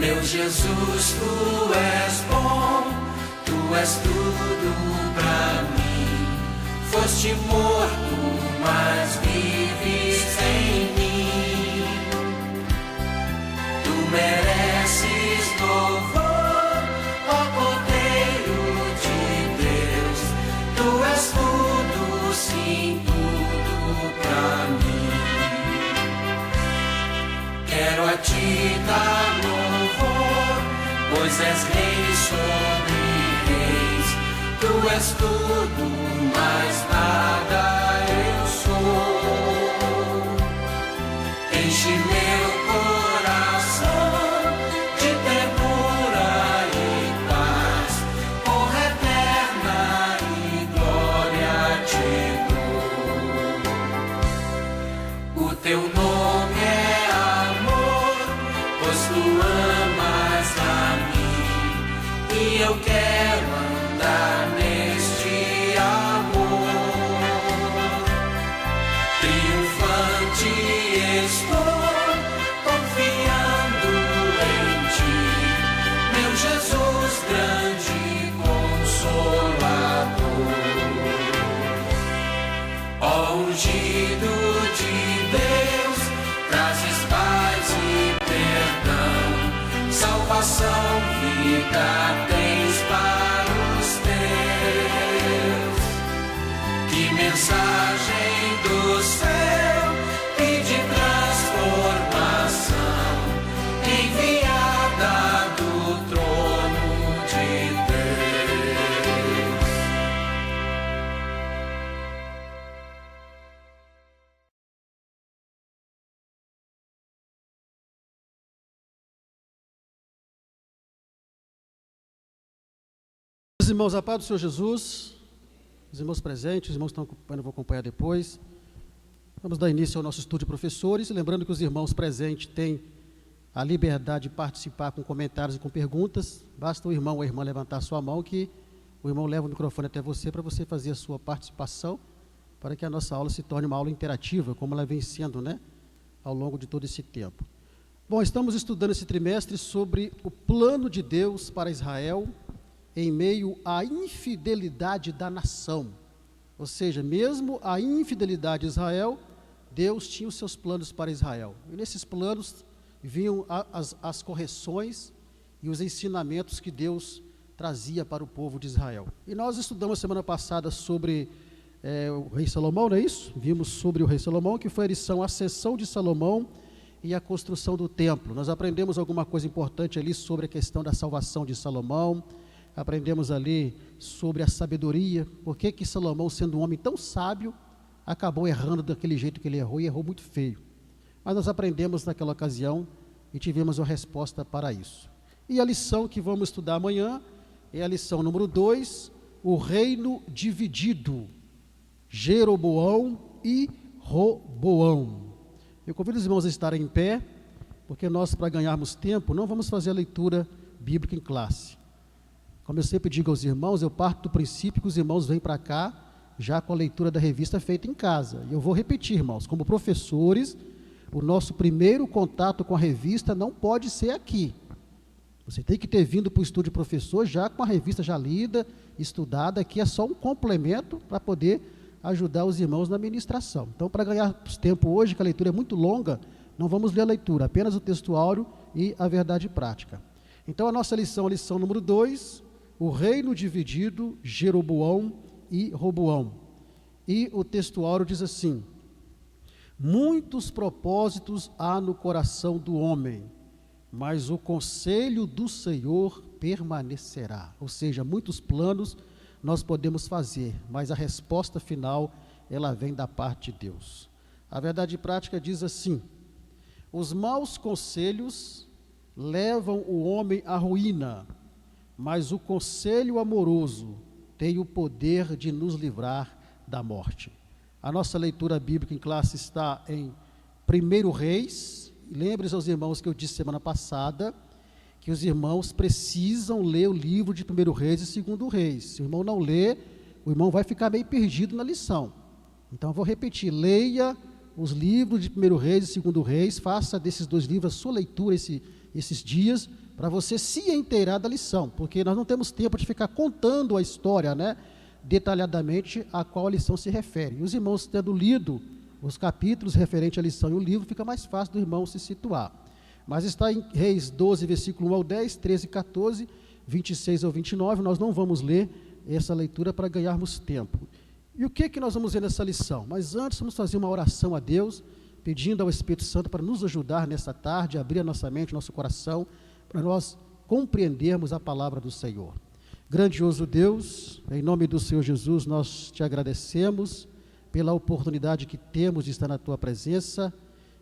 Meu Jesus, tu és bom, tu és tudo pra mim. Foste morto, mas vives em mim. Tu mereces louvor, ó Cordeiro de és tudo, mais nada eu sou. Enche meu coração de ternura e paz, honra eterna e glória te dou. O teu nome é amor, pois tu amas a mim, e eu quero andar neste amor. Triunfante estou, confiando em ti, meu Jesus, grande consolador. Ó ungido de Deus, trazes paz e perdão, salvação, vida tens para os teus. Que mensagem do céu e de transformação, enviada do trono de Deus. Os irmãos, a paz do Senhor Jesus, os irmãos presentes, os irmãos que estão acompanhando, vou acompanhar depois. Vamos dar início ao nosso estudo de professores, lembrando que os irmãos presentes têm a liberdade de participar com comentários e com perguntas. Basta o irmão ou a irmã levantar a sua mão que o irmão leva o microfone até você para você fazer a sua participação, para que a nossa aula se torne uma aula interativa, como ela vem sendo, né, ao longo de todo esse tempo. Bom, estamos estudando esse trimestre sobre o plano de Deus para Israel em meio à infidelidade da nação. Ou seja, mesmo a infidelidade de Israel, Deus tinha os seus planos para Israel. E nesses planos vinham as correções e os ensinamentos que Deus trazia para o povo de Israel. E nós estudamos semana passada sobre o rei Salomão, não é isso? Vimos sobre o rei Salomão, que foi a lição, a ascensão de Salomão e a construção do templo. Nós aprendemos alguma coisa importante ali sobre a questão da salvação de Salomão. Aprendemos ali sobre a sabedoria, por que Salomão, sendo um homem tão sábio, acabou errando daquele jeito que ele errou, e errou muito feio. Mas nós aprendemos naquela ocasião e tivemos uma resposta para isso. E a lição que vamos estudar amanhã é a lição número 2, o reino dividido, Jeroboão e Roboão. Eu convido os irmãos a estarem em pé, porque nós, para ganharmos tempo, não vamos fazer a leitura bíblica em classe. Como eu sempre digo aos irmãos, eu parto do princípio que os irmãos vêm para cá já com a leitura da revista feita em casa. E eu vou repetir, irmãos, como professores, o nosso primeiro contato com a revista não pode ser aqui. Você tem que ter vindo para o estudo de professor já com a revista já lida, estudada, aqui é só um complemento para poder ajudar os irmãos na ministração. Então, para ganhar tempo hoje, que a leitura é muito longa, não vamos ler a leitura, apenas o texto áureo e a verdade prática. Então, a nossa lição, a lição número 2, o reino dividido, Jeroboão e Roboão. E o texto áureo diz assim: muitos propósitos há no coração do homem, mas o conselho do Senhor permanecerá. Ou seja, muitos planos nós podemos fazer, mas a resposta final, ela vem da parte de Deus. A verdade prática diz assim: os maus conselhos levam o homem à ruína, mas o conselho amoroso tem o poder de nos livrar da morte. A nossa leitura bíblica em classe está em 1 Reis. Lembre-se aos irmãos que eu disse semana passada, que os irmãos precisam ler o livro de 1 Reis e 2 Reis. Se o irmão não ler, o irmão vai ficar meio perdido na lição. Então eu vou repetir, leia os livros de 1 Reis e 2 Reis, faça desses dois livros a sua leitura esses dias, para você se inteirar da lição, porque nós não temos tempo de ficar contando a história, né, detalhadamente a qual a lição se refere. E os irmãos tendo lido os capítulos referentes à lição e o livro, fica mais fácil do irmão se situar. Mas está em Reis 12, versículo 1 ao 10, 13, 14, 26 ao 29, nós não vamos ler essa leitura para ganharmos tempo. E o que nós vamos ver nessa lição? Mas antes vamos fazer uma oração a Deus, pedindo ao Espírito Santo para nos ajudar nessa tarde, abrir a nossa mente, nosso coração, para nós compreendermos a palavra do Senhor. Grandioso Deus, em nome do Senhor Jesus, nós te agradecemos pela oportunidade que temos de estar na tua presença.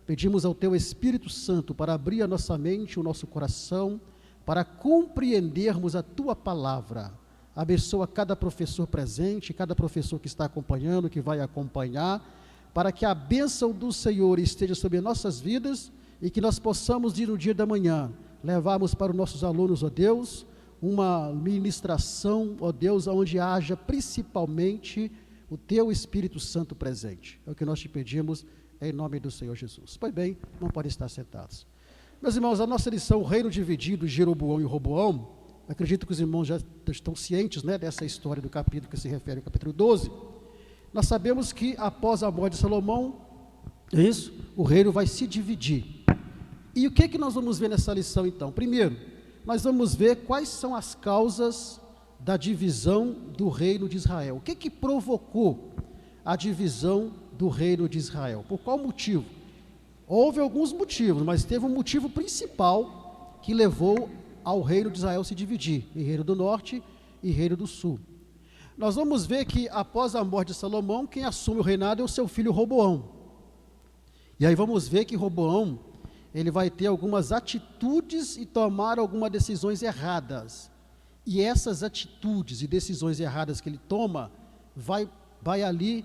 Pedimos ao teu Espírito Santo para abrir a nossa mente, o nosso coração, para compreendermos a tua palavra. Abençoa cada professor presente, cada professor que está acompanhando, que vai acompanhar, para que a bênção do Senhor esteja sobre nossas vidas e que nós possamos, no dia da manhã, levarmos para os nossos alunos, ó Deus, uma ministração, ó Deus, onde haja principalmente o teu Espírito Santo presente. É o que nós te pedimos em nome do Senhor Jesus. Pois bem, não podem estar sentados. Meus irmãos, a nossa lição, o reino dividido, Jeroboão e Roboão, acredito que os irmãos já estão cientes, né, dessa história do capítulo que se refere ao capítulo 12. Nós sabemos que após a morte de Salomão, o reino vai se dividir. E o que nós vamos ver nessa lição então? Primeiro, nós vamos ver quais são as causas da divisão do reino de Israel. O que provocou a divisão do reino de Israel? Por qual motivo? Houve alguns motivos, mas teve um motivo principal que levou ao reino de Israel se dividir, em reino do norte e reino do sul. Nós vamos ver que após a morte de Salomão, quem assume o reinado é o seu filho Roboão. E aí vamos ver que Roboão, ele vai ter algumas atitudes e tomar algumas decisões erradas. E essas atitudes e decisões erradas que ele toma, vai ali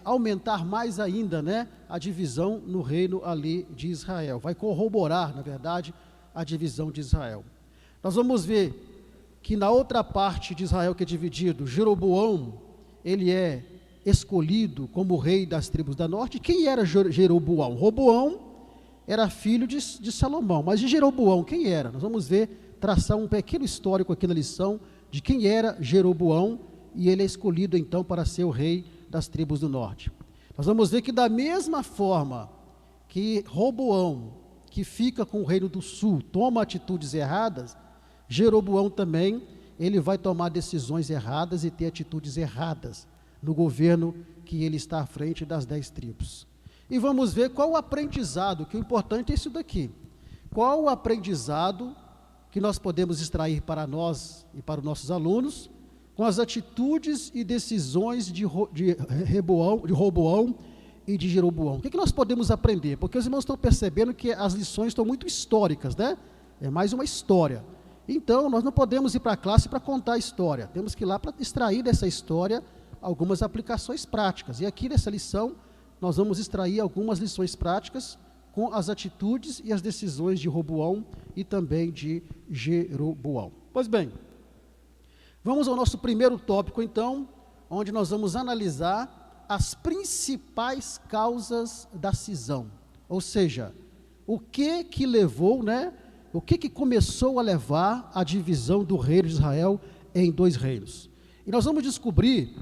aumentar mais ainda, né, a divisão no reino ali de Israel. Vai corroborar, na verdade, a divisão de Israel. Nós vamos ver que na outra parte de Israel que é dividido, Jeroboão, ele é escolhido como rei das tribos da norte. Quem era Jeroboão? Roboão era filho de Salomão, mas de Jeroboão, quem era? Nós vamos ver, traçar um pequeno histórico aqui na lição, de quem era Jeroboão, e ele é escolhido então para ser o rei das tribos do norte. Nós vamos ver que da mesma forma que Roboão, que fica com o reino do sul, toma atitudes erradas, Jeroboão também, ele vai tomar decisões erradas e ter atitudes erradas no governo que ele está à frente das 10 tribos. E vamos ver qual o aprendizado, que o importante é isso daqui. Qual o aprendizado que nós podemos extrair para nós e para os nossos alunos com as atitudes e decisões de Roboão e de Jeroboão? O que nós podemos aprender? Porque os irmãos estão percebendo que as lições estão muito históricas, né? É mais uma história. Então, nós não podemos ir para a classe para contar a história. Temos que ir lá para extrair dessa história algumas aplicações práticas. E aqui nessa lição, nós vamos extrair algumas lições práticas com as atitudes e as decisões de Roboão e também de Jeroboão. Pois bem, vamos ao nosso primeiro tópico então, onde nós vamos analisar as principais causas da cisão. Ou seja, o que levou, né? O que começou a levar à divisão do reino de Israel em 2 reinos? E nós vamos descobrir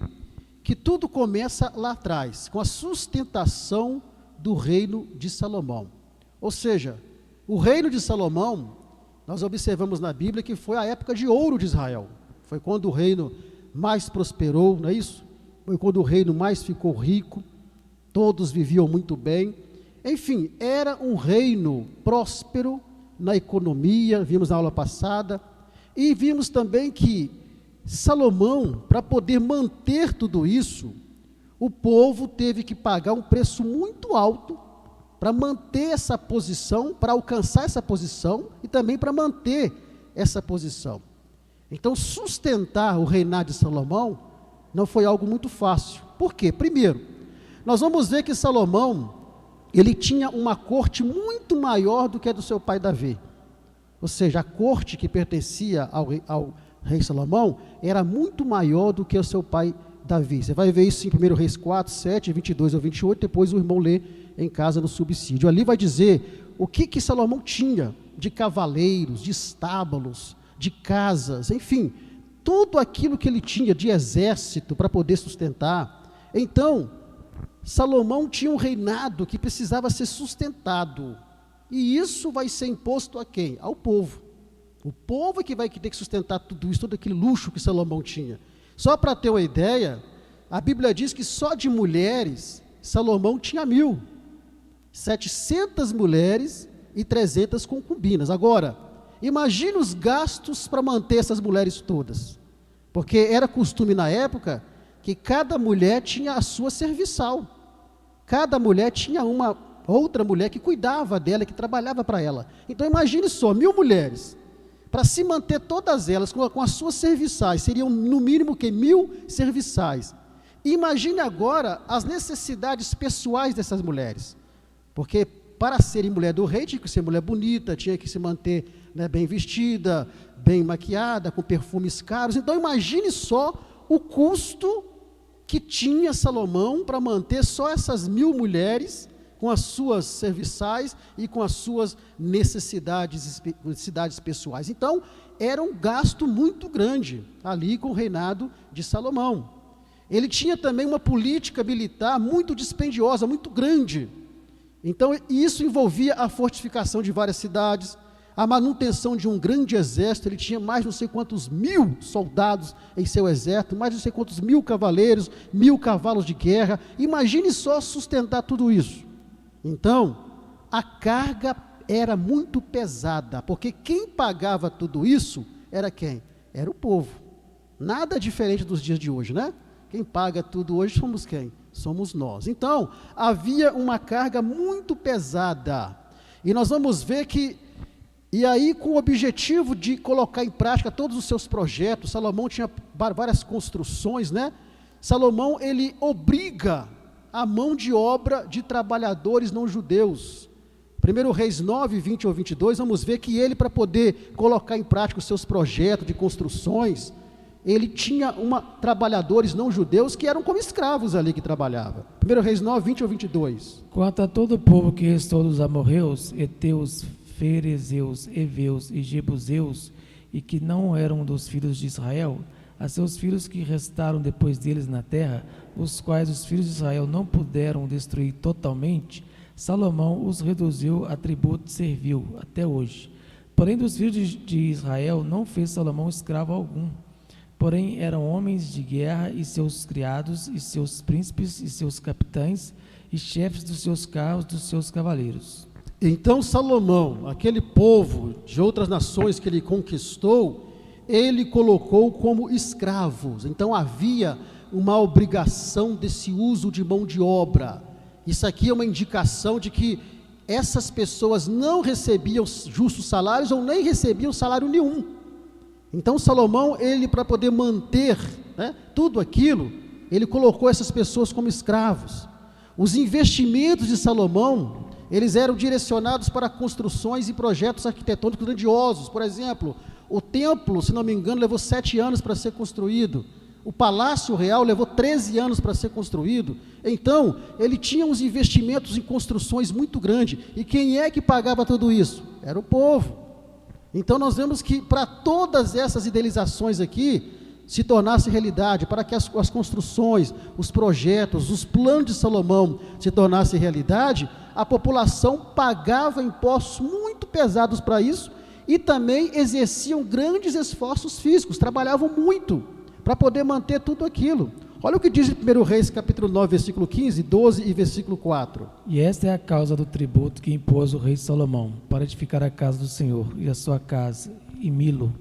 que tudo começa lá atrás, com a sustentação do reino de Salomão. Ou seja, o reino de Salomão, nós observamos na Bíblia que foi a época de ouro de Israel. Foi quando o reino mais prosperou, não é isso? Foi quando o reino mais ficou rico, todos viviam muito bem. Enfim, era um reino próspero na economia, vimos na aula passada, e vimos também que Salomão, para poder manter tudo isso, o povo teve que pagar um preço muito alto para manter essa posição, para alcançar essa posição e também para manter essa posição. Então, sustentar o reinado de Salomão não foi algo muito fácil. Por quê? Primeiro, nós vamos ver que Salomão, ele tinha uma corte muito maior do que a do seu pai Davi. Ou seja, a corte que pertencia ao rei Salomão era muito maior do que o seu pai Davi. Você vai ver isso em 1 Reis 4, 7, 22 ou 28, depois o irmão lê em casa no subsídio. Ali vai dizer o que Salomão tinha de cavaleiros, de estábulos, de casas, enfim, tudo aquilo que ele tinha de exército para poder sustentar. Então, Salomão tinha um reinado que precisava ser sustentado, e isso vai ser imposto a quem? Ao povo. O povo é que vai ter que sustentar tudo isso, todo aquele luxo que Salomão tinha. Só para ter uma ideia, a Bíblia diz que só de mulheres, Salomão tinha 700 mulheres e 300 concubinas. Agora, imagine os gastos para manter essas mulheres todas. Porque era costume na época que cada mulher tinha a sua serviçal. Cada mulher tinha uma outra mulher que cuidava dela, que trabalhava para ela. Então imagine só, 1000 mulheres, para se manter todas elas com as suas serviçais, seriam no mínimo que 1000 serviçais. Imagine agora as necessidades pessoais dessas mulheres, porque para serem mulher do rei tinha que ser mulher bonita, tinha que se manter, né, bem vestida, bem maquiada, com perfumes caros. Então imagine só o custo que tinha Salomão para manter só essas 1000 mulheres com as suas serviçais e com as suas necessidades pessoais. Então, era um gasto muito grande ali com o reinado de Salomão. Ele tinha também uma política militar muito dispendiosa, muito grande. Então, isso envolvia a fortificação de várias cidades, a manutenção de um grande exército. Ele tinha mais não sei quantos 1000 soldados em seu exército, mais não sei quantos 1000 cavaleiros, 1000 cavalos de guerra. Imagine só sustentar tudo isso. Então, a carga era muito pesada, porque quem pagava tudo isso era quem? Era o povo. Nada diferente dos dias de hoje, né? Quem paga tudo hoje somos quem? Somos nós. Então, havia uma carga muito pesada. E nós vamos ver que, e aí com o objetivo de colocar em prática todos os seus projetos, Salomão tinha várias construções, né? Salomão, ele obriga a mão de obra de trabalhadores não judeus. 1 Reis 9, 20 ou 22, vamos ver que ele, para poder colocar em prática os seus projetos de construções, ele tinha trabalhadores não judeus que eram como escravos ali que trabalhavam. 1 Reis 9, 20 ou 22. Quanto a todo o povo que restou dos amorreus, heteus, ferezeus, heveus e jebuseus, e que não eram dos filhos de Israel, a seus filhos que restaram depois deles na terra, os quais os filhos de Israel não puderam destruir totalmente, Salomão os reduziu a tributo servil até hoje. Porém, dos filhos de Israel não fez Salomão escravo algum. Porém, eram homens de guerra, e seus criados, e seus príncipes, e seus capitães, e chefes dos seus carros, dos seus cavaleiros. Então Salomão, aquele povo de outras nações que ele conquistou, ele colocou como escravos. Então havia uma obrigação desse uso de mão de obra. Isso aqui é uma indicação de que essas pessoas não recebiam justos salários ou nem recebiam salário nenhum. Então Salomão, ele, para poder manter, né, tudo aquilo, ele colocou essas pessoas como escravos. Os investimentos de Salomão, eles eram direcionados para construções e projetos arquitetônicos grandiosos. Por exemplo, o templo, se não me engano, levou 7 anos para ser construído. O Palácio Real levou 13 anos para ser construído. Então, ele tinha uns investimentos em construções muito grandes. E quem é que pagava tudo isso? Era o povo. Então, nós vemos que para todas essas idealizações aqui se tornassem realidade, para que as construções, os projetos, os planos de Salomão se tornassem realidade, a população pagava impostos muito pesados para isso e também exerciam grandes esforços físicos, trabalhavam muito para poder manter tudo aquilo. Olha o que diz em 1 Reis, capítulo 9, versículo 15, 12 e versículo 4. E esta é a causa do tributo que impôs o rei Salomão, para edificar a casa do Senhor, e a sua casa, e Milo,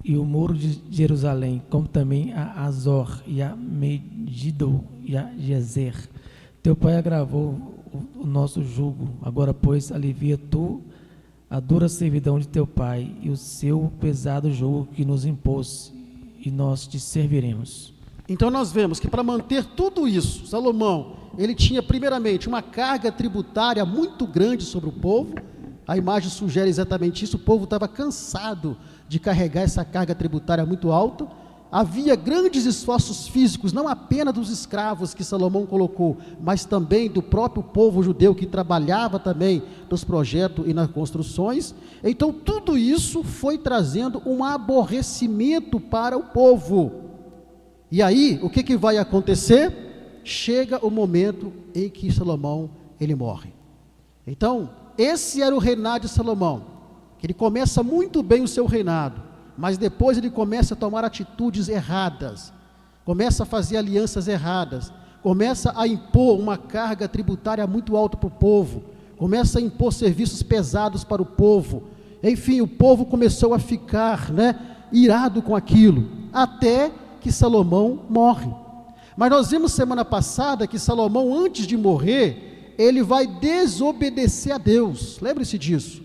e o muro de Jerusalém, como também a Azor, e a Megido, e a Gezer. Teu pai agravou o nosso jugo, agora, pois, alivia tu a dura servidão de teu pai, e o seu pesado jugo que nos impôs, e nós te serviremos. Então nós vemos que para manter tudo isso, Salomão, ele tinha primeiramente uma carga tributária muito grande sobre o povo. A imagem sugere exatamente isso, o povo estava cansado de carregar essa carga tributária muito alta. Havia grandes esforços físicos, não apenas dos escravos que Salomão colocou, mas também do próprio povo judeu que trabalhava também nos projetos e nas construções. Então tudo isso foi trazendo um aborrecimento para o povo. E aí, o que vai acontecer? Chega o momento em que Salomão, ele morre. Então, esse era o reinado de Salomão, que ele começa muito bem o seu reinado, mas depois ele começa a tomar atitudes erradas, começa a fazer alianças erradas, começa a impor uma carga tributária muito alta para o povo, começa a impor serviços pesados para o povo. Enfim, o povo começou a ficar, irado com aquilo. até que Salomão morre. Mas nós vimos semana passada que Salomão, antes de morrer, ele vai desobedecer a Deus, lembre-se disso,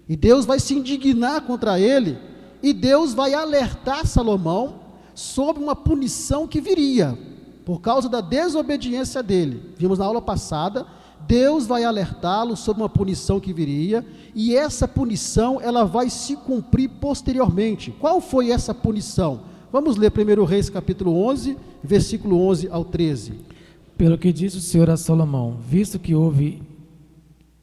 e Deus vai se indignar contra ele, e Deus vai alertar Salomão sobre uma punição que viria, por causa da desobediência dele. Vimos na aula passada, Deus vai alertá-lo sobre uma punição que viria, e essa punição, ela vai se cumprir posteriormente. Qual foi essa punição? Vamos ler 1 Reis capítulo 11, versículo 11 ao 13. Pelo que disse o Senhor a Salomão, visto que houve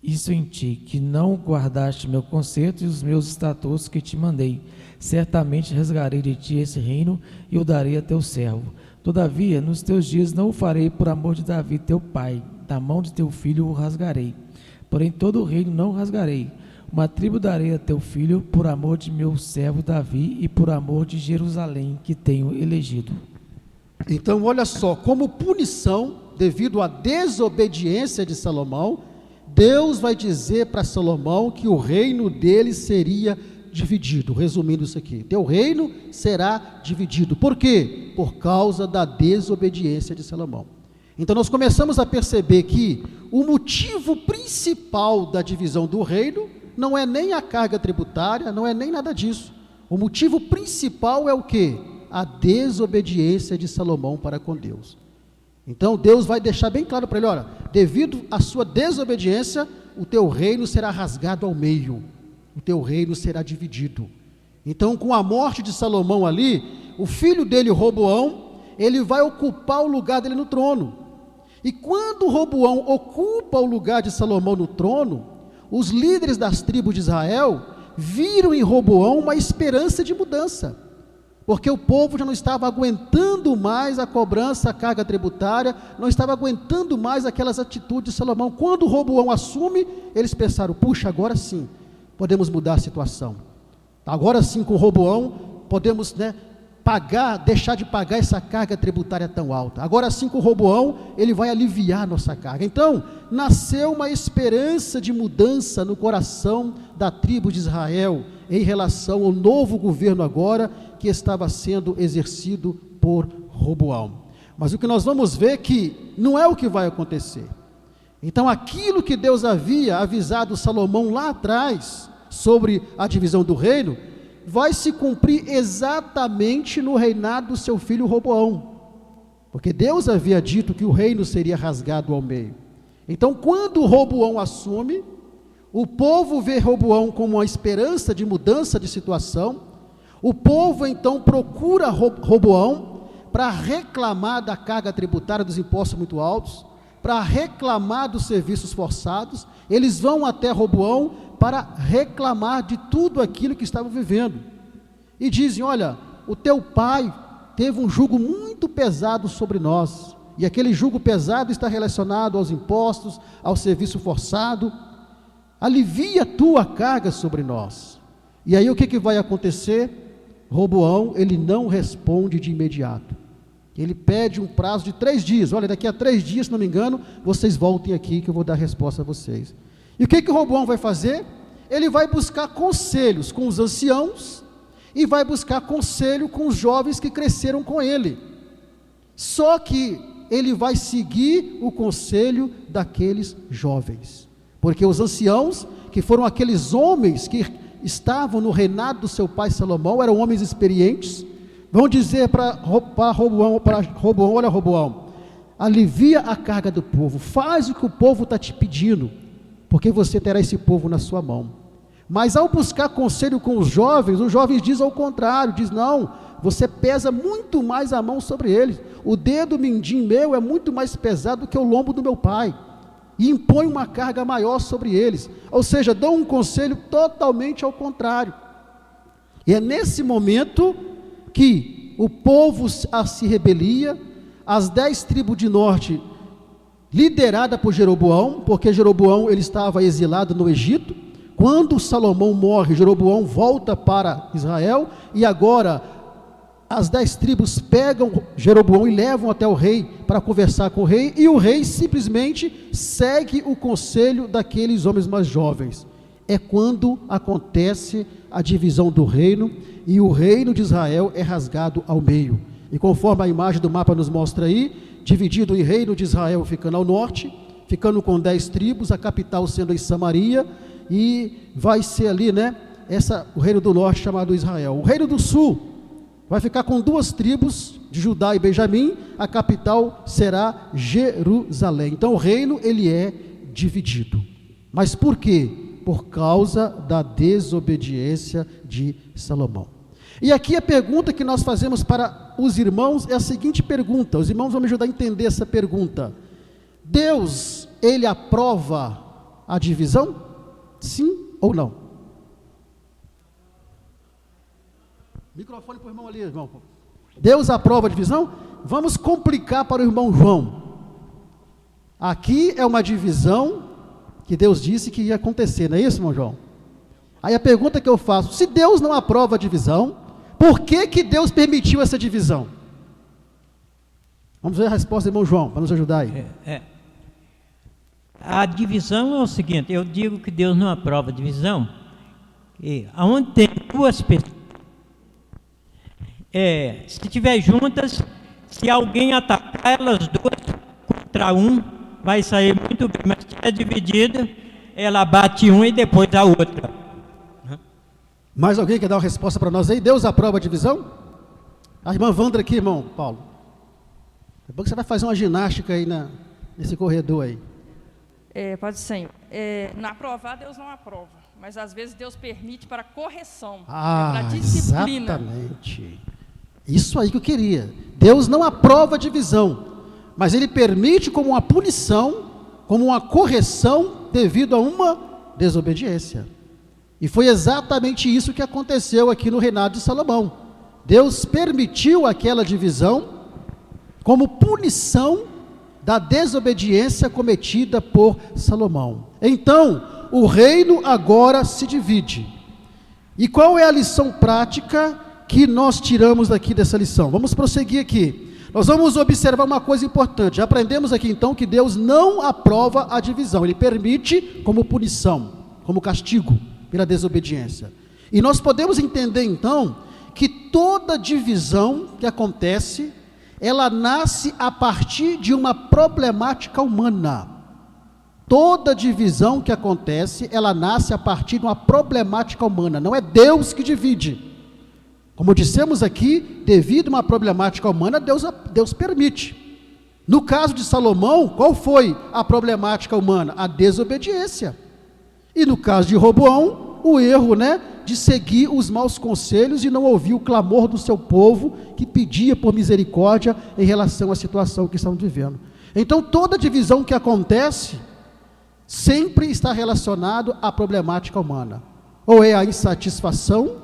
isso em ti, que não guardaste meu concerto e os meus estatutos que te mandei, certamente rasgarei de ti esse reino e o darei a teu servo. Todavia, nos teus dias não o farei por amor de Davi teu pai, da mão de teu filho o rasgarei. Porém todo o reino não rasgarei. Uma tribo darei a teu filho por amor de meu servo Davi e por amor de Jerusalém que tenho elegido. Então olha só, como punição devido à desobediência de Salomão, Deus vai dizer para Salomão que o reino dele seria dividido. Resumindo isso aqui, teu reino será dividido. Por quê? Por causa da desobediência de Salomão. Então nós começamos a perceber que o motivo principal da divisão do reino não é nem a carga tributária, não é nem nada disso. O motivo principal é o quê? A desobediência de Salomão para com Deus. Então Deus vai deixar bem claro para ele, olha, devido à sua desobediência, o teu reino será rasgado ao meio, o teu reino será dividido. Então, com a morte de Salomão ali, o filho dele, Roboão, ele vai ocupar o lugar dele no trono. E quando Roboão ocupa o lugar de Salomão no trono, os líderes das tribos de Israel viram em Roboão uma esperança de mudança, porque o povo já não estava aguentando mais a cobrança, a carga tributária, não estava aguentando mais aquelas atitudes de Salomão. Quando Roboão assume, eles pensaram, puxa, agora sim, podemos mudar a situação. Agora sim, com Roboão, podemos, deixar de pagar essa carga tributária tão alta. Agora sim, com Roboão, ele vai aliviar a nossa carga. Então, nasceu uma esperança de mudança no coração da tribo de Israel, em relação ao novo governo agora, que estava sendo exercido por Roboão. Mas o que nós vamos ver que não é o que vai acontecer. Então aquilo que Deus havia avisado Salomão lá atrás, sobre a divisão do reino, vai se cumprir exatamente no reinado do seu filho Roboão. Porque Deus havia dito que o reino seria rasgado ao meio. Então quando Roboão assume, o povo vê Roboão como uma esperança de mudança de situação. O povo então procura Roboão para reclamar da carga tributária, dos impostos muito altos, para reclamar dos serviços forçados. Eles vão até Roboão para reclamar de tudo aquilo que estavam vivendo. E dizem, olha, o teu pai teve um jugo muito pesado sobre nós, e aquele jugo pesado está relacionado aos impostos, ao serviço forçado. Alivia a tua carga sobre nós. E aí o que vai acontecer? Roboão, ele não responde de imediato. Ele pede um prazo de 3 dias. Olha, daqui a 3 dias, se não me engano, vocês voltem aqui que eu vou dar a resposta a vocês. E o que Roboão vai fazer? Ele vai buscar conselhos com os anciãos e vai buscar conselho com os jovens que cresceram com ele. Só que ele vai seguir o conselho daqueles jovens, porque os anciãos, que foram aqueles homens que estavam no reinado do seu pai Salomão, eram homens experientes, vão dizer para Roboão, olha Roboão, alivia a carga do povo, faz o que o povo está te pedindo, porque você terá esse povo na sua mão. Mas ao buscar conselho com os jovens dizem ao contrário, diz, não, você pesa muito mais a mão sobre eles, o dedo mindinho meu é muito mais pesado do que o lombo do meu pai, e impõe uma carga maior sobre eles, ou seja, dão um conselho totalmente ao contrário. E é nesse momento que o povo se rebelia, as 10 tribos de norte, liderada por Jeroboão, porque Jeroboão ele estava exilado no Egito. Quando Salomão morre, Jeroboão volta para Israel, e agora as 10 tribos pegam Jeroboão e levam até o rei para conversar com o rei, e o rei simplesmente segue o conselho daqueles homens mais jovens. É quando acontece a divisão do reino, e o reino de Israel é rasgado ao meio. E conforme a imagem do mapa nos mostra aí, dividido em reino de Israel ficando ao norte, ficando com 10 tribos, a capital sendo em Samaria, e vai ser ali, né, o reino do norte chamado Israel. O reino do sul vai ficar com 2 tribos, de Judá e Benjamim, a capital será Jerusalém. Então o reino, ele é dividido. Mas por quê? Por causa da desobediência de Salomão. E aqui a pergunta que nós fazemos para os irmãos é a seguinte pergunta, os irmãos vão me ajudar a entender essa pergunta: Deus, ele aprova a divisão? Sim ou não? Microfone para o irmão ali, irmão. Deus aprova a divisão? Vamos complicar para o irmão João. Aqui é uma divisão que Deus disse que ia acontecer, não é isso, irmão João? Aí a pergunta que eu faço: se Deus não aprova a divisão, por que Deus permitiu essa divisão? Vamos ver a resposta do irmão João, para nos ajudar aí. A divisão é o seguinte: eu digo que Deus não aprova a divisão, e aonde tem 2 pessoas, se estiver juntas, se alguém atacar elas 2 contra um, vai sair muito bem, mas se estiver dividida, ela bate um e depois a outra. Mais alguém quer dar uma resposta para nós aí? Deus aprova a divisão? A irmã Wandra aqui, irmão Paulo. É bom que você vai fazer uma ginástica aí nesse corredor aí. Pode ser. Na aprovar, Deus não aprova, mas às vezes Deus permite para correção, para disciplina. Exatamente. Isso aí que eu queria. Deus não aprova a divisão, mas Ele permite como uma punição, como uma correção devido a uma desobediência. E foi exatamente isso que aconteceu aqui no reinado de Salomão. Deus permitiu aquela divisão como punição da desobediência cometida por Salomão. Então, o reino agora se divide. E qual é a lição prática que nós tiramos daqui dessa lição? Vamos prosseguir aqui. Nós vamos observar uma coisa importante. Já aprendemos aqui então que Deus não aprova a divisão. Ele permite como punição, como castigo pela desobediência. E nós podemos entender então que toda divisão que acontece, ela nasce a partir de uma problemática humana. Toda divisão que acontece, ela nasce a partir de uma problemática humana. Não é Deus que divide. Como dissemos aqui, devido a uma problemática humana, Deus permite. No caso de Salomão, qual foi a problemática humana? A desobediência. E no caso de Roboão, o erro, de seguir os maus conselhos e não ouvir o clamor do seu povo, que pedia por misericórdia em relação à situação que estão vivendo. Então, toda divisão que acontece, sempre está relacionado à problemática humana. Ou é a insatisfação,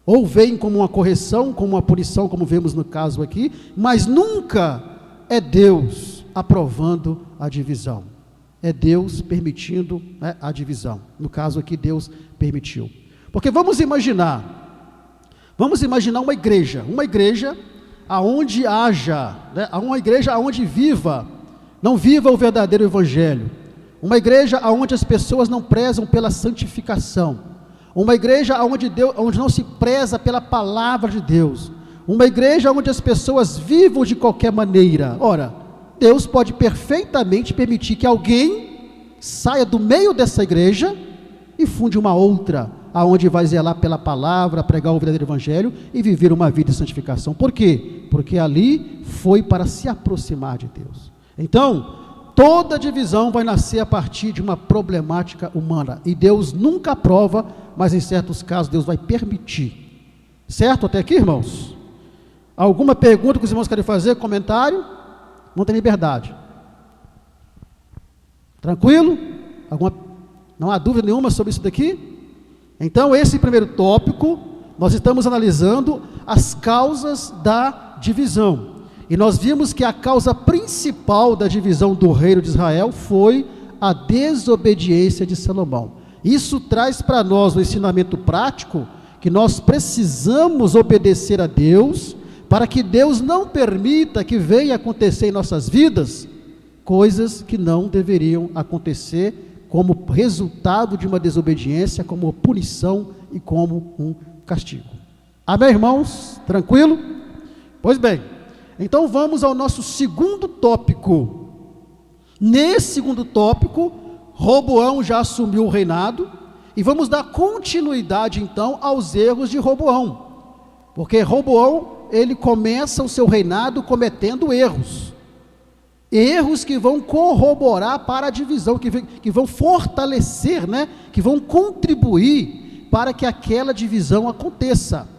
ou vem como uma correção, como uma punição, como vemos no caso aqui, mas nunca é Deus aprovando a divisão. É Deus permitindo a divisão. No caso aqui, Deus permitiu. Porque vamos imaginar uma igreja aonde haja, uma igreja aonde não viva o verdadeiro evangelho, uma igreja aonde as pessoas não prezam pela santificação, uma igreja onde não se preza pela palavra de Deus, uma igreja onde as pessoas vivam de qualquer maneira. Ora, Deus pode perfeitamente permitir que alguém saia do meio dessa igreja e funde uma outra, aonde vai zelar pela palavra, pregar o verdadeiro evangelho e viver uma vida de santificação. Por quê? Porque ali foi para se aproximar de Deus. Então, toda divisão vai nascer a partir de uma problemática humana, e Deus nunca aprova, mas em certos casos Deus vai permitir. Certo até aqui, irmãos? Alguma pergunta que os irmãos querem fazer? Comentário? Não tem liberdade. Tranquilo? Não há dúvida nenhuma sobre isso daqui? Então, esse primeiro tópico, nós estamos analisando as causas da divisão. E nós vimos que a causa principal da divisão do reino de Israel foi a desobediência de Salomão. Isso traz para nós um ensinamento prático, que nós precisamos obedecer a Deus, para que Deus não permita que venha acontecer em nossas vidas coisas que não deveriam acontecer, como resultado de uma desobediência, como punição e como um castigo. Amém, irmãos? Tranquilo? Pois bem, então vamos ao nosso segundo tópico. Nesse segundo tópico, Roboão já assumiu o reinado, e vamos dar continuidade então aos erros de Roboão, porque Roboão, ele começa o seu reinado cometendo erros que vão corroborar para a divisão, que vão fortalecer, que vão contribuir para que aquela divisão aconteça.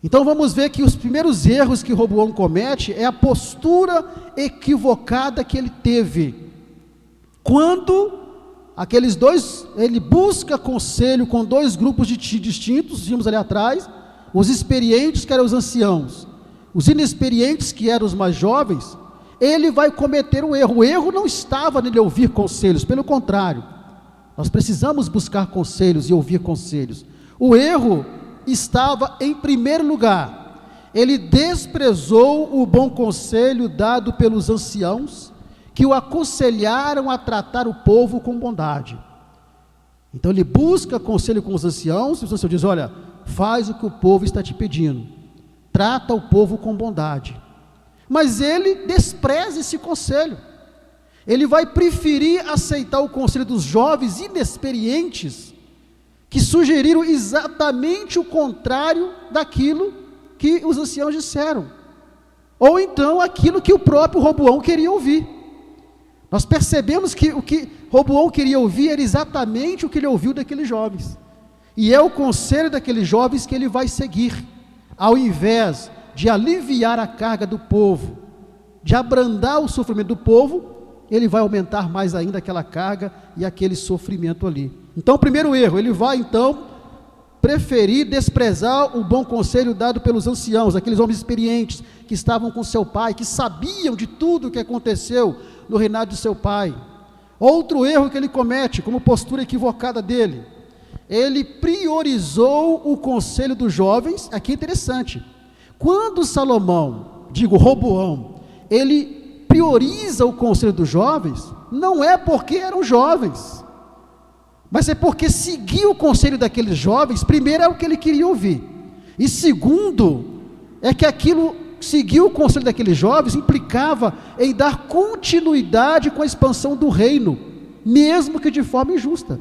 Então vamos ver que os primeiros erros que Roboão comete é a postura equivocada que ele teve. Quando ele busca conselho com dois grupos distintos, vimos ali atrás, os experientes, que eram os anciãos, os inexperientes, que eram os mais jovens, ele vai cometer um erro. O erro não estava nele ouvir conselhos, pelo contrário, nós precisamos buscar conselhos e ouvir conselhos. O erro estava em primeiro lugar, ele desprezou o bom conselho dado pelos anciãos, que o aconselharam a tratar o povo com bondade. Então ele busca conselho com os anciãos, e os anciãos dizem: olha, faz o que o povo está te pedindo, trata o povo com bondade. Mas ele despreza esse conselho, ele vai preferir aceitar o conselho dos jovens inexperientes, que sugeriram exatamente o contrário daquilo que os anciãos disseram, ou então aquilo que o próprio Roboão queria ouvir. Nós percebemos que o que Roboão queria ouvir era exatamente o que ele ouviu daqueles jovens, e é o conselho daqueles jovens que ele vai seguir, ao invés de aliviar a carga do povo, de abrandar o sofrimento do povo, ele vai aumentar mais ainda aquela carga e aquele sofrimento ali. Então, o primeiro erro, ele vai então preferir desprezar o bom conselho dado pelos anciãos, aqueles homens experientes que estavam com seu pai, que sabiam de tudo o que aconteceu no reinado de seu pai. Outro erro que ele comete, como postura equivocada dele, ele priorizou o conselho dos jovens. Aqui é interessante, quando Roboão, ele prioriza o conselho dos jovens, não é porque eram jovens, mas é porque seguir o conselho daqueles jovens, primeiro é o que ele queria ouvir, e segundo, é que seguir o conselho daqueles jovens implicava em dar continuidade com a expansão do reino, mesmo que de forma injusta,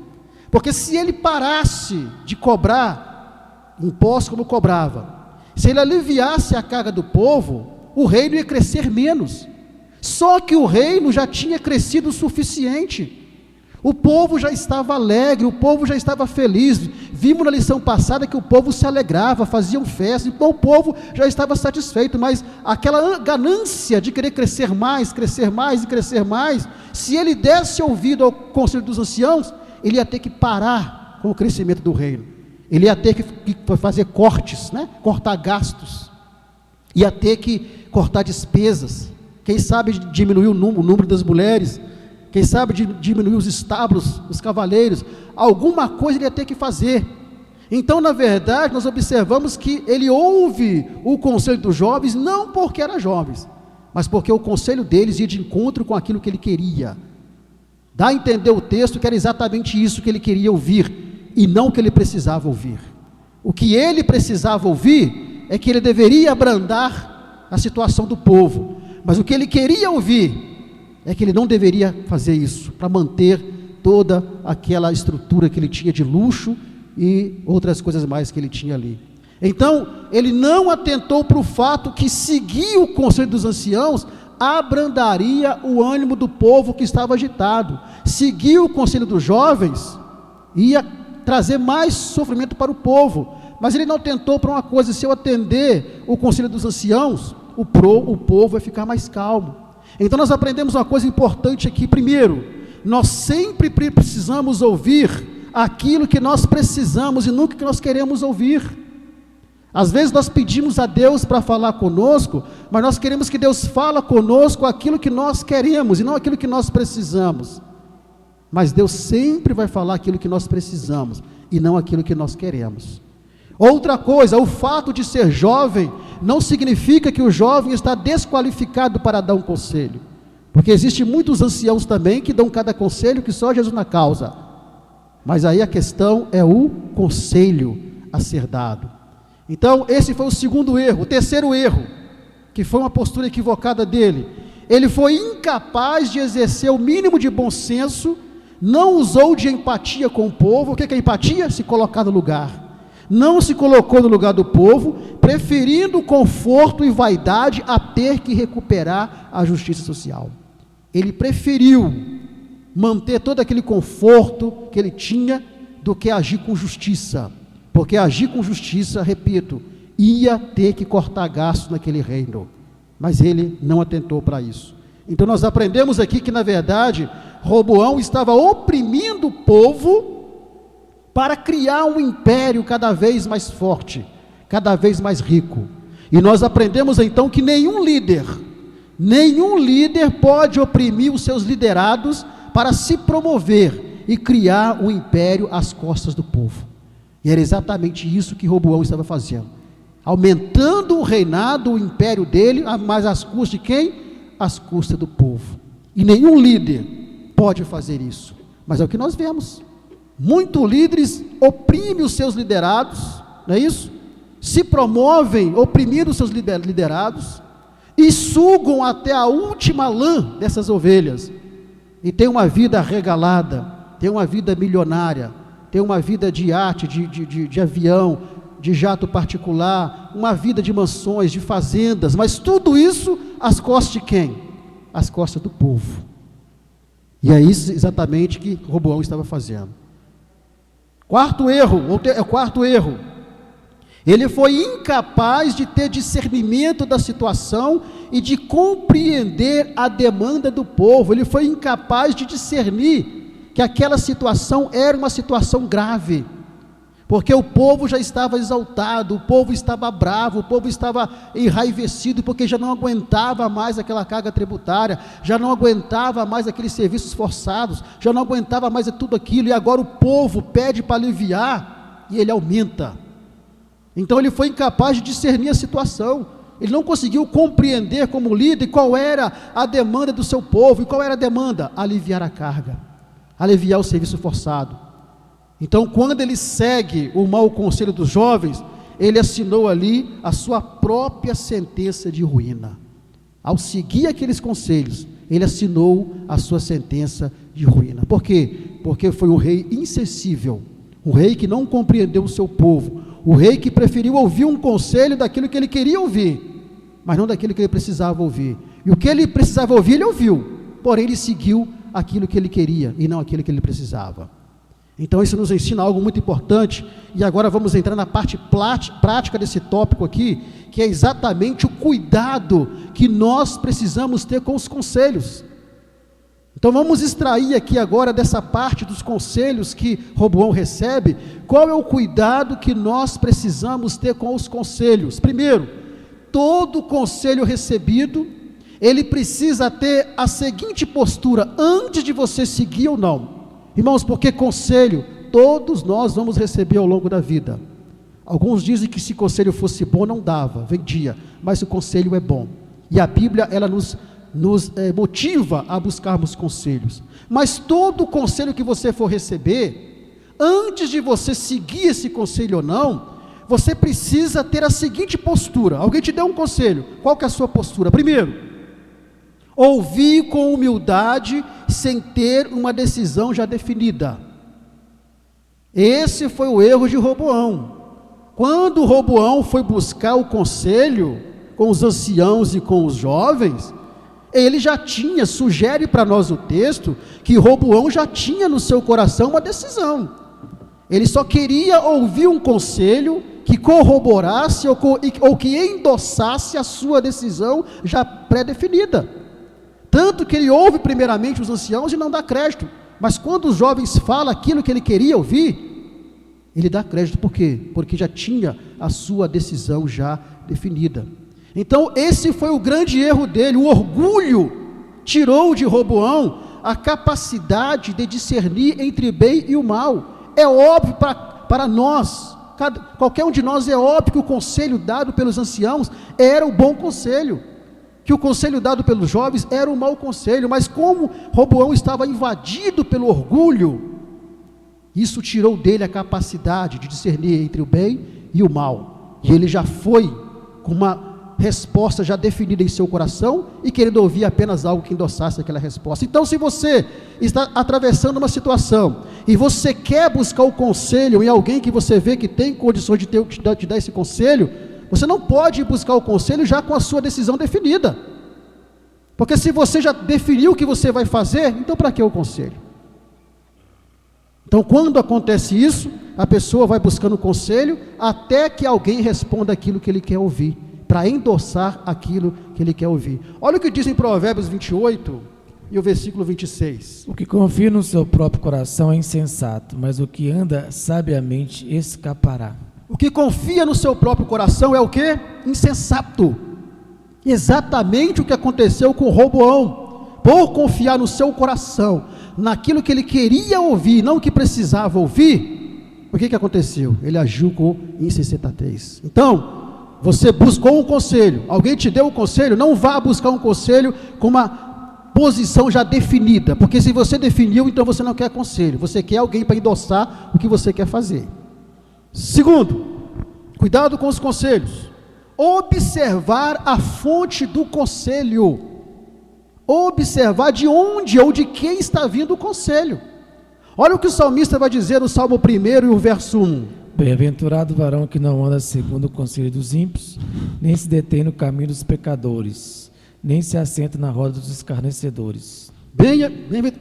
porque se ele parasse de cobrar impostos como cobrava, se ele aliviasse a carga do povo, o reino ia crescer menos. Só que o reino já tinha crescido o suficiente, o povo já estava alegre, o povo já estava feliz. Vimos na lição passada que o povo se alegrava, faziam festa, então o povo já estava satisfeito, mas aquela ganância de querer crescer mais, e crescer mais, se ele desse ouvido ao conselho dos anciãos, ele ia ter que parar com o crescimento do reino. Ele ia ter que fazer cortes, cortar gastos, ia ter que cortar despesas, quem sabe diminuir o número das mulheres, quem sabe diminuir os estábulos, os cavaleiros, alguma coisa ele ia ter que fazer. Então, na verdade, nós observamos que ele ouve o conselho dos jovens, não porque eram jovens, mas porque o conselho deles ia de encontro com aquilo que ele queria. Dá a entender o texto que era exatamente isso que ele queria ouvir, e não o que ele precisava ouvir. O que ele precisava ouvir é que ele deveria abrandar a situação do povo, mas o que ele queria ouvir é que ele não deveria fazer isso, para manter toda aquela estrutura que ele tinha de luxo e outras coisas mais que ele tinha ali. Então, ele não atentou para o fato que seguir o conselho dos anciãos abrandaria o ânimo do povo que estava agitado. Seguir o conselho dos jovens ia trazer mais sofrimento para o povo, mas ele não atentou para uma coisa: se eu atender o conselho dos anciãos, o povo vai ficar mais calmo. Então nós aprendemos uma coisa importante aqui. Primeiro, nós sempre precisamos ouvir aquilo que nós precisamos e nunca que nós queremos ouvir. Às vezes nós pedimos a Deus para falar conosco, mas nós queremos que Deus fale conosco aquilo que nós queremos e não aquilo que nós precisamos. Mas Deus sempre vai falar aquilo que nós precisamos e não aquilo que nós queremos. Outra coisa, o fato de ser jovem não significa que o jovem está desqualificado para dar um conselho, porque existem muitos anciãos também que dão cada conselho que só Jesus na causa, mas aí a questão é o conselho a ser dado. Então, esse foi o segundo erro. O terceiro erro, que foi uma postura equivocada dele, ele foi incapaz de exercer o mínimo de bom senso, não usou de empatia com o povo. O que é empatia? Se colocar no lugar. Não se colocou no lugar do povo, preferindo conforto e vaidade a ter que recuperar a justiça social. Ele preferiu manter todo aquele conforto que ele tinha do que agir com justiça, porque agir com justiça, repito, ia ter que cortar gasto naquele reino, mas ele não atentou para isso. Então nós aprendemos aqui que, na verdade, Roboão estava oprimindo o povo para criar um império cada vez mais forte, cada vez mais rico. E nós aprendemos então que nenhum líder pode oprimir os seus liderados para se promover e criar um império às costas do povo. E era exatamente isso que Roboão estava fazendo, aumentando o reinado, o império dele, mas às custas de quem? Às custas do povo. E nenhum líder pode fazer isso, mas é o que nós vemos. Muitos líderes oprimem os seus liderados, não é isso? Se promovem oprimindo os seus liderados e sugam até a última lã dessas ovelhas, e tem uma vida regalada, tem uma vida milionária, tem uma vida de iate, de avião, de jato particular, uma vida de mansões, de fazendas, mas tudo isso às costas de quem? Às costas do povo. E é isso exatamente que Roboão estava fazendo. Quarto erro, ele foi incapaz de ter discernimento da situação e de compreender a demanda do povo. Ele foi incapaz de discernir que aquela situação era uma situação grave, porque o povo já estava exaltado, o povo estava bravo, o povo estava enraivecido, porque já não aguentava mais aquela carga tributária, já não aguentava mais aqueles serviços forçados, já não aguentava mais tudo aquilo, e agora o povo pede para aliviar, e ele aumenta. Então ele foi incapaz de discernir a situação, ele não conseguiu compreender como líder qual era a demanda do seu povo. E qual era a demanda? Aliviar a carga, aliviar o serviço forçado. Então, quando ele segue o mau conselho dos jovens, ele assinou ali a sua própria sentença de ruína. Ao seguir aqueles conselhos, ele assinou a sua sentença de ruína. Por quê? Porque foi um rei insensível, um rei que não compreendeu o seu povo, o rei que preferiu ouvir um conselho daquilo que ele queria ouvir, mas não daquilo que ele precisava ouvir. E o que ele precisava ouvir, ele ouviu, porém ele seguiu aquilo que ele queria e não aquilo que ele precisava. Então isso nos ensina algo muito importante, e agora vamos entrar na parte prática desse tópico aqui, que é exatamente o cuidado que nós precisamos ter com os conselhos. Então vamos extrair aqui agora dessa parte dos conselhos que Roboão recebe, qual é o cuidado que nós precisamos ter com os conselhos. Primeiro, todo conselho recebido, ele precisa ter a seguinte postura, antes de você seguir ou não. Irmãos, porque conselho, todos nós vamos receber ao longo da vida. Alguns dizem que se conselho fosse bom, não dava, vendia, mas o conselho é bom. E a Bíblia, ela nos motiva a buscarmos conselhos. Mas todo conselho que você for receber, antes de você seguir esse conselho ou não, você precisa ter a seguinte postura. Alguém te deu um conselho, qual que é a sua postura? Primeiro, ouvir com humildade, sem ter uma decisão já definida. Esse foi o erro de Roboão. Quando Roboão foi buscar o conselho com os anciãos e com os jovens, ele já tinha, sugere para nós o texto, que Roboão já tinha no seu coração uma decisão. Ele só queria ouvir um conselho que corroborasse ou que endossasse a sua decisão já pré-definida. Tanto que ele ouve primeiramente os anciãos e não dá crédito, mas quando os jovens falam aquilo que ele queria ouvir, ele dá crédito. Por quê? Porque já tinha a sua decisão já definida. Então esse foi o grande erro dele. O orgulho tirou de Roboão a capacidade de discernir entre o bem e o mal. É óbvio para nós, qualquer um de nós, é óbvio que o conselho dado pelos anciãos era o bom conselho, que o conselho dado pelos jovens era um mau conselho, mas como Roboão estava invadido pelo orgulho, isso tirou dele a capacidade de discernir entre o bem e o mal. e ele já foi com uma resposta já definida em seu coração e querendo ouvir apenas algo que endossasse aquela resposta. Então, se você está atravessando uma situação e você quer buscar o conselho em alguém que você vê que tem condições de te dar esse conselho, você não pode buscar o conselho já com a sua decisão definida, porque se você já definiu o que você vai fazer, então para que o conselho? Então, quando acontece isso, a pessoa vai buscando conselho até que alguém responda aquilo que ele quer ouvir, para endossar aquilo que ele quer ouvir. Olha o que diz em Provérbios 28 e o versículo 26. O que confia no seu próprio coração é insensato, mas o que anda sabiamente escapará. O que confia no seu próprio coração é o quê? Insensato. Exatamente o que aconteceu com Roboão. Por confiar no seu coração, naquilo que ele queria ouvir, não o que precisava ouvir, o que aconteceu? Ele agiu com insensatez. Então, você buscou um conselho, alguém te deu um conselho, não vá buscar um conselho com uma posição já definida, porque se você definiu, então você não quer conselho, você quer alguém para endossar o que você quer fazer. Segundo, cuidado com os conselhos. Observar a fonte do conselho. Observar de onde ou de quem está vindo o conselho. Olha o que o salmista vai dizer no Salmo 1 e o verso 1. Bem-aventurado o varão que não anda segundo o conselho dos ímpios, nem se detém no caminho dos pecadores, nem se assenta na roda dos escarnecedores.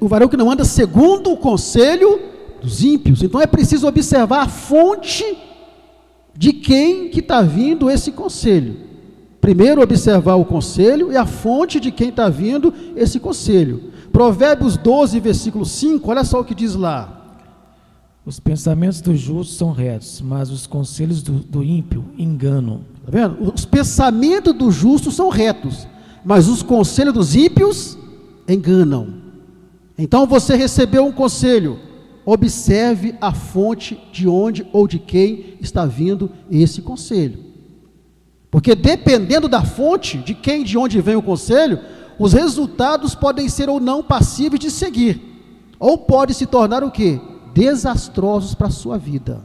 O varão que não anda segundo o conselho dos ímpios. Então é preciso observar a fonte de quem que está vindo esse conselho. Primeiro observar o conselho e a fonte de quem está vindo esse conselho. Provérbios 12, versículo 5, olha só o que diz lá. Os pensamentos do justo são retos, mas os conselhos do ímpio enganam. Está vendo? Os pensamentos do justo são retos, mas os conselhos dos ímpios enganam. Então você recebeu um conselho, observe a fonte de onde ou de quem está vindo esse conselho. Porque dependendo da fonte, de quem, de onde vem o conselho, os resultados podem ser ou não passíveis de seguir, ou pode se tornar o quê? Desastrosos para a sua vida.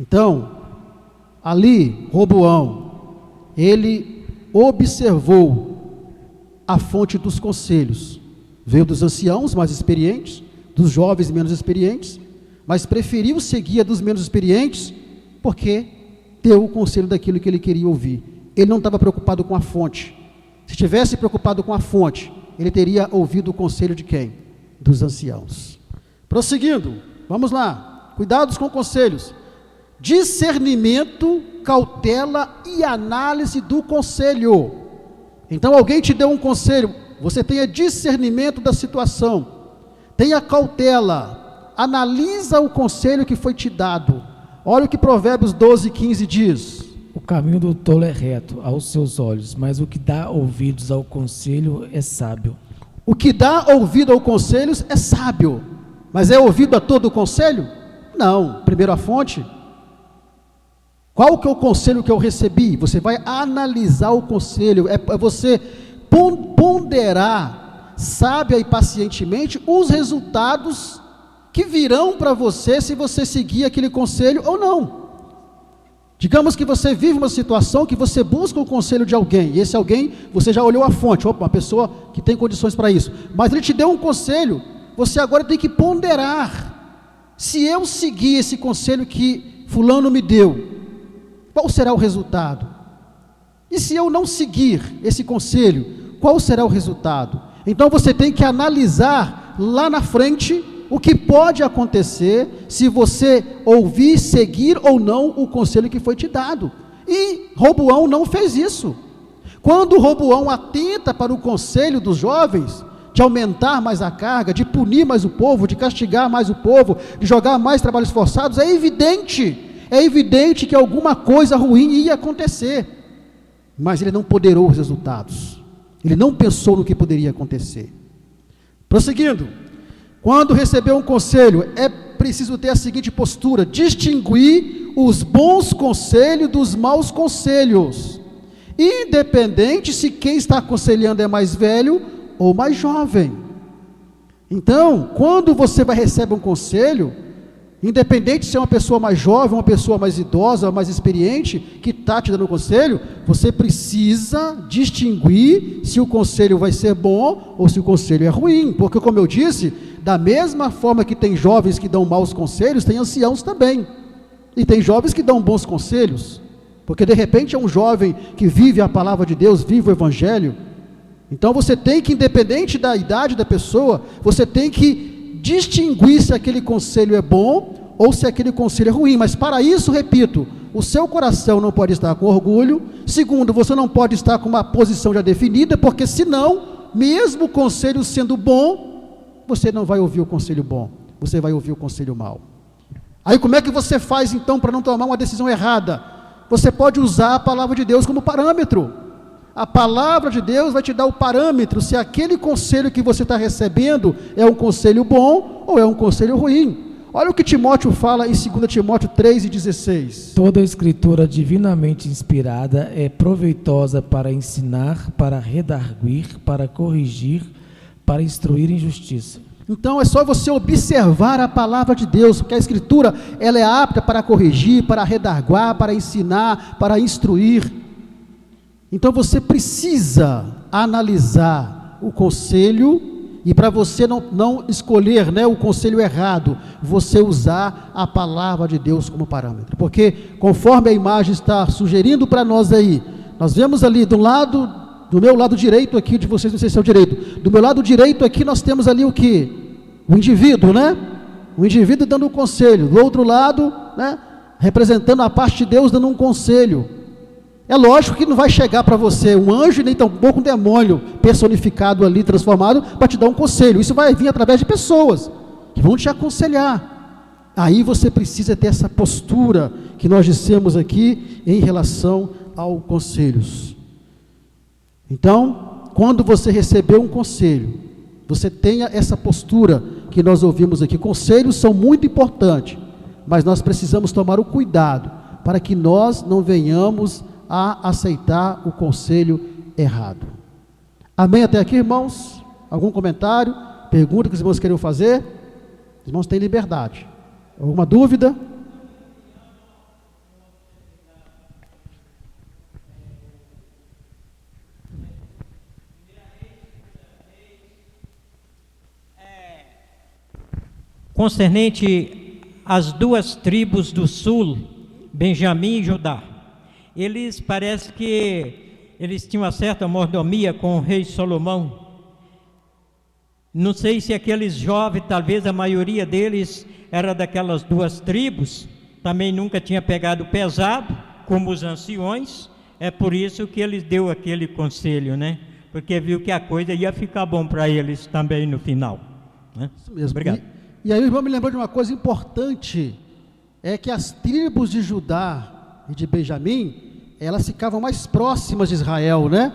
Então, ali, Roboão, ele observou a fonte dos conselhos, veio dos anciãos mais experientes, dos jovens menos experientes, mas preferiu seguir a dos menos experientes, porque deu o conselho daquilo que ele queria ouvir. Ele não estava preocupado com a fonte. Se tivesse preocupado com a fonte, ele teria ouvido o conselho de quem? Dos anciãos. Prosseguindo, vamos lá, cuidados com conselhos. Discernimento, cautela e análise do conselho. Então alguém te deu um conselho, você tenha discernimento da situação, tenha cautela, analisa o conselho que foi te dado. Olha o que Provérbios 12, 15 diz. O caminho do tolo é reto aos seus olhos, mas o que dá ouvidos ao conselho é sábio. O que dá ouvido ao conselho é sábio, mas é ouvido a todo o conselho? Não, primeiro a fonte. Qual que é o conselho que eu recebi? Você vai analisar o conselho, é você ponderar, sábia e pacientemente, os resultados que virão para você se você seguir aquele conselho ou não. Digamos que você vive uma situação que você busca o conselho de alguém, e esse alguém, você já olhou a fonte, opa, uma pessoa que tem condições para isso, mas ele te deu um conselho, você agora tem que ponderar, se eu seguir esse conselho que fulano me deu, qual será o resultado? E se eu não seguir esse conselho, qual será o resultado? Então você tem que analisar lá na frente o que pode acontecer se você ouvir, seguir ou não o conselho que foi te dado. E Roboão não fez isso. Quando Roboão atenta para o conselho dos jovens, de aumentar mais a carga, de punir mais o povo, de castigar mais o povo, de jogar mais trabalhos forçados, é evidente que alguma coisa ruim ia acontecer, mas ele não ponderou os resultados, ele não pensou no que poderia acontecer. Prosseguindo, quando recebeu um conselho, é preciso ter a seguinte postura: distinguir os bons conselhos dos maus conselhos, independente se quem está aconselhando é mais velho ou mais jovem. Então, quando você vai receber um conselho, Independente se é uma pessoa mais jovem, uma pessoa mais idosa, mais experiente, que está te dando conselho, você precisa distinguir se o conselho vai ser bom ou se o conselho é ruim, porque, como eu disse, da mesma forma que tem jovens que dão maus conselhos, tem anciãos também, e tem jovens que dão bons conselhos, porque de repente é um jovem que vive a palavra de Deus, vive o Evangelho. Então você tem que, independente da idade da pessoa, você tem que distinguir se aquele conselho é bom ou se aquele conselho é ruim, mas para isso, repito, o seu coração não pode estar com orgulho. Segundo, você não pode estar com uma posição já definida, porque senão, mesmo o conselho sendo bom, você não vai ouvir o conselho bom, você vai ouvir o conselho mau. Aí como é que você faz então para não tomar uma decisão errada? Você pode usar a palavra de Deus como parâmetro. A palavra de Deus vai te dar o parâmetro, se aquele conselho que você está recebendo é um conselho bom ou é um conselho ruim. Olha o que Timóteo fala em 2 Timóteo 3:16. Toda a escritura divinamente inspirada é proveitosa para ensinar, para redarguir, para corrigir, para instruir em justiça. Então é só você observar a palavra de Deus, porque a escritura ela é apta para corrigir, para redarguir, para ensinar, para instruir. Então você precisa analisar o conselho, e para você não escolher, né, o conselho errado, você usar a palavra de Deus como parâmetro, porque conforme a imagem está sugerindo para nós aí, nós vemos ali do meu lado direito aqui, de vocês não sei se é o direito, do meu lado direito aqui nós temos ali o que? O indivíduo, né? O indivíduo dando um conselho, do outro lado, né, representando a parte de Deus dando um conselho. É lógico que não vai chegar para você um anjo, nem tampouco um demônio personificado ali, transformado, para te dar um conselho. Isso vai vir através de pessoas que vão te aconselhar. Aí você precisa ter essa postura que nós dissemos aqui em relação aos conselhos. Então, quando você receber um conselho, você tenha essa postura que nós ouvimos aqui. Conselhos são muito importantes, mas nós precisamos tomar o cuidado para que nós não venhamos a aceitar o conselho errado. Amém até aqui, irmãos? Algum comentário? Pergunta que os irmãos queriam fazer? Os irmãos têm liberdade. Alguma dúvida? Concernente às duas tribos do sul, Benjamim e Judá, eles parece que eles tinham uma certa mordomia com o rei Salomão. Não sei se aqueles jovens, talvez a maioria deles era daquelas duas tribos, também nunca tinha pegado pesado, como os anciões, é por isso que ele deu aquele conselho, né? Porque viu que a coisa ia ficar bom para eles também no final, né? Isso mesmo. Obrigado. E aí o irmão me lembrou de uma coisa importante, é que as tribos de Judá e de Benjamim, elas ficavam mais próximas de Israel, né?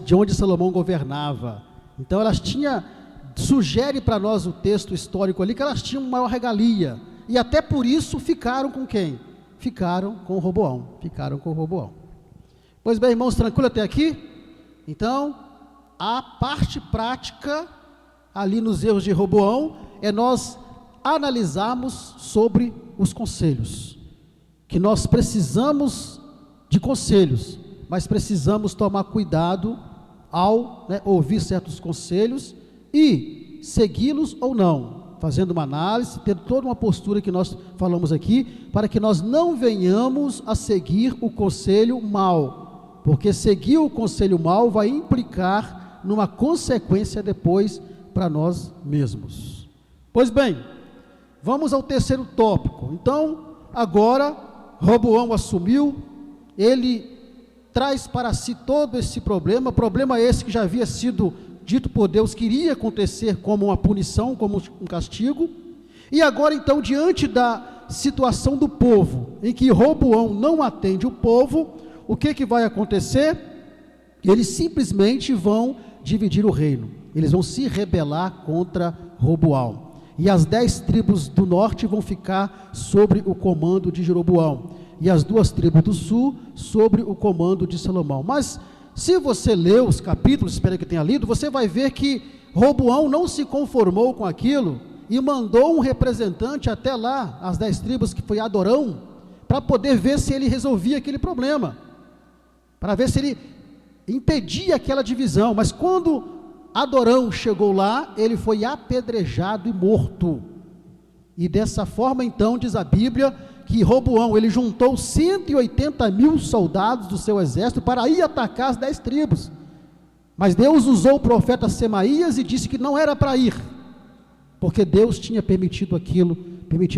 De onde Salomão governava. Então elas tinham, sugere para nós o texto histórico ali, que elas tinham maior regalia, e até por isso ficaram com quem? Ficaram com Roboão, Pois bem, irmãos, tranquilo até aqui? Então, a parte prática, ali nos erros de Roboão, é nós analisarmos sobre os conselhos, que nós precisamos de conselhos, mas precisamos tomar cuidado ao ouvir certos conselhos e segui-los ou não, fazendo uma análise, tendo toda uma postura que nós falamos aqui, para que nós não venhamos a seguir o conselho mau, porque seguir o conselho mau vai implicar numa consequência depois para nós mesmos. Pois bem, vamos ao terceiro tópico. Então, agora, Roboão assumiu, ele traz para si todo esse problema esse que já havia sido dito por Deus que iria acontecer como uma punição, como um castigo, e agora então, diante da situação do povo, em que Roboão não atende o povo, o que vai acontecer? Eles simplesmente vão dividir o reino, eles vão se rebelar contra Roboão, e as 10 tribos do norte vão ficar sobre o comando de Jeroboão, e as 2 tribos do sul sobre o comando de Salomão. Mas se você ler os capítulos, espero que tenha lido, você vai ver que Roboão não se conformou com aquilo e mandou um representante até lá, as 10 tribos, que foi Adorão, para poder ver se ele resolvia aquele problema, para ver se ele impedia aquela divisão. Mas quando Adorão chegou lá, ele foi apedrejado e morto. E dessa forma, então, diz a Bíblia, que Roboão, ele juntou 180.000 soldados do seu exército para ir atacar as 10 tribos. Mas Deus usou o profeta Semaías e disse que não era para ir, porque Deus tinha permitido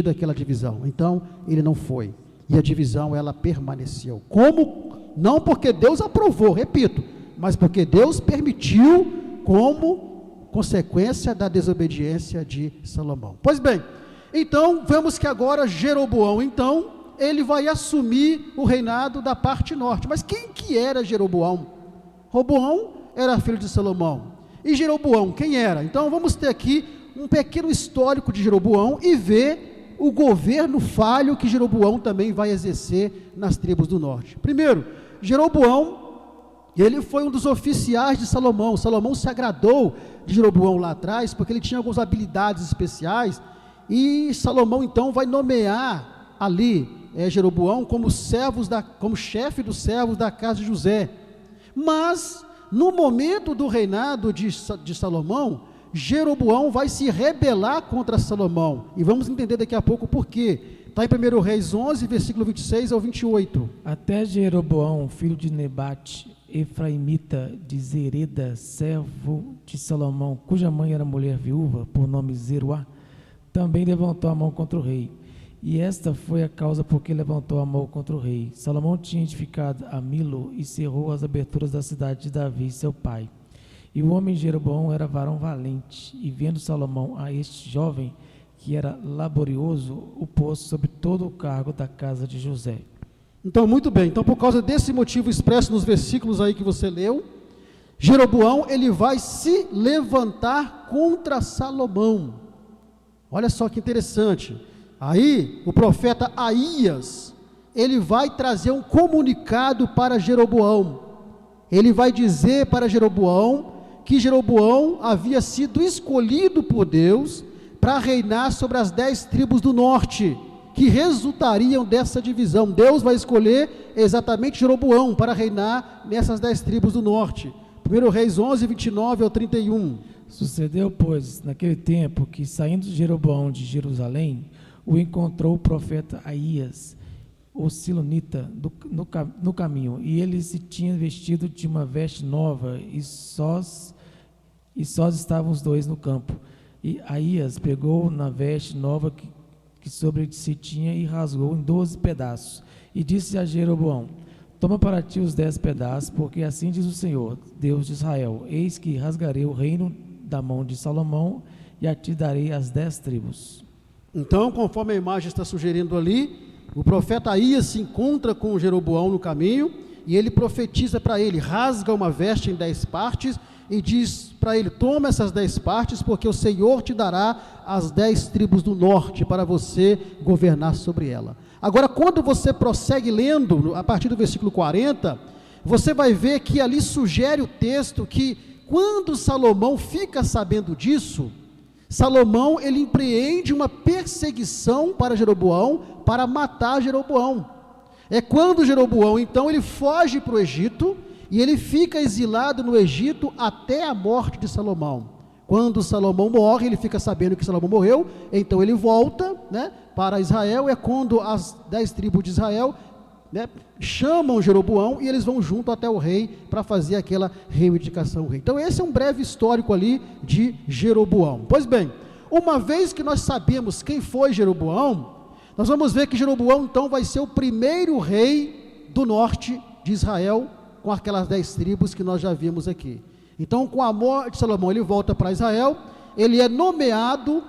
aquela divisão. Então, ele não foi. E a divisão, ela permaneceu. Como? Não porque Deus aprovou, repito, mas porque Deus permitiu, como consequência da desobediência de Salomão. Pois bem, então, vemos que agora Jeroboão, então, ele vai assumir o reinado da parte norte. Mas quem que era Jeroboão? Roboão era filho de Salomão. E Jeroboão, quem era? Então, vamos ter aqui um pequeno histórico de Jeroboão e ver o governo falho que Jeroboão também vai exercer nas tribos do norte. Primeiro, Jeroboão, ele foi um dos oficiais de Salomão. Salomão se agradou de Jeroboão lá atrás, porque ele tinha algumas habilidades especiais, e Salomão então vai nomear ali Jeroboão como chefe dos servos da casa de José. Mas no momento do reinado de Salomão, Jeroboão vai se rebelar contra Salomão, e vamos entender daqui a pouco por quê. Está em 1 Reis 11, versículo 26 ao 28. Até Jeroboão, filho de Nebate, efraimita de Zereda, servo de Salomão, cuja mãe era mulher viúva, por nome Zeruá, também levantou a mão contra o rei. E esta foi a causa por que levantou a mão contra o rei. Salomão tinha edificado a Milo e cerrou as aberturas da cidade de Davi, seu pai. E o homem Jeroboão era varão valente, e vendo Salomão a este jovem, que era laborioso, o pôs sobre todo o cargo da casa de José. Então, muito bem, então por causa desse motivo expresso nos versículos aí que você leu, Jeroboão, ele vai se levantar contra Salomão. Olha só que interessante, aí o profeta Aías, ele vai trazer um comunicado para Jeroboão. Ele vai dizer para Jeroboão que Jeroboão havia sido escolhido por Deus para reinar sobre as 10 tribos do norte, que resultariam dessa divisão. Deus vai escolher exatamente Jeroboão para reinar nessas 10 tribos do norte. 1 Reis 11, 29 ao 31. Sucedeu, pois, naquele tempo, que saindo Jeroboão de Jerusalém, o encontrou o profeta Aías, o silonita, no caminho, e ele se tinha vestido de uma veste nova, e sós estavam os dois no campo. E Aías pegou na veste nova que sobre si tinha e rasgou em 12 pedaços, e disse a Jeroboão: toma para ti os 10 pedaços, porque assim diz o Senhor, Deus de Israel: eis que rasgarei o reino da mão de Salomão, e a ti darei as 10 tribos. Então, conforme a imagem está sugerindo ali, o profeta Aías se encontra com Jeroboão no caminho, e ele profetiza para ele, rasga uma veste em 10 partes, e diz para ele: toma essas 10 partes, porque o Senhor te dará as 10 tribos do norte, para você governar sobre ela. Agora, quando você prossegue lendo, a partir do versículo 40, você vai ver que ali sugere o texto que, quando Salomão fica sabendo disso, Salomão, ele empreende uma perseguição para Jeroboão, para matar Jeroboão. É quando Jeroboão, então, ele foge para o Egito, e ele fica exilado no Egito até a morte de Salomão. Quando Salomão morre, ele fica sabendo que Salomão morreu, então ele volta, para Israel. É quando as 10 tribos de Israel chamam Jeroboão, e eles vão junto até o rei, para fazer aquela reivindicação ao rei. Então esse é um breve histórico ali de Jeroboão. Pois bem, uma vez que nós sabemos quem foi Jeroboão, nós vamos ver que Jeroboão então vai ser o primeiro rei do norte de Israel, com aquelas 10 tribos que nós já vimos aqui. Então, com a morte de Salomão, ele volta para Israel, ele é nomeado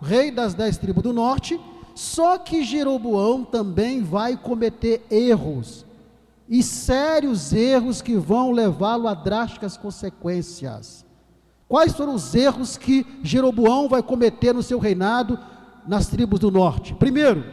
rei das 10 tribos do norte. Só que Jeroboão também vai cometer erros, e sérios erros que vão levá-lo a drásticas consequências. Quais foram os erros que Jeroboão vai cometer no seu reinado nas tribos do norte? Primeiro,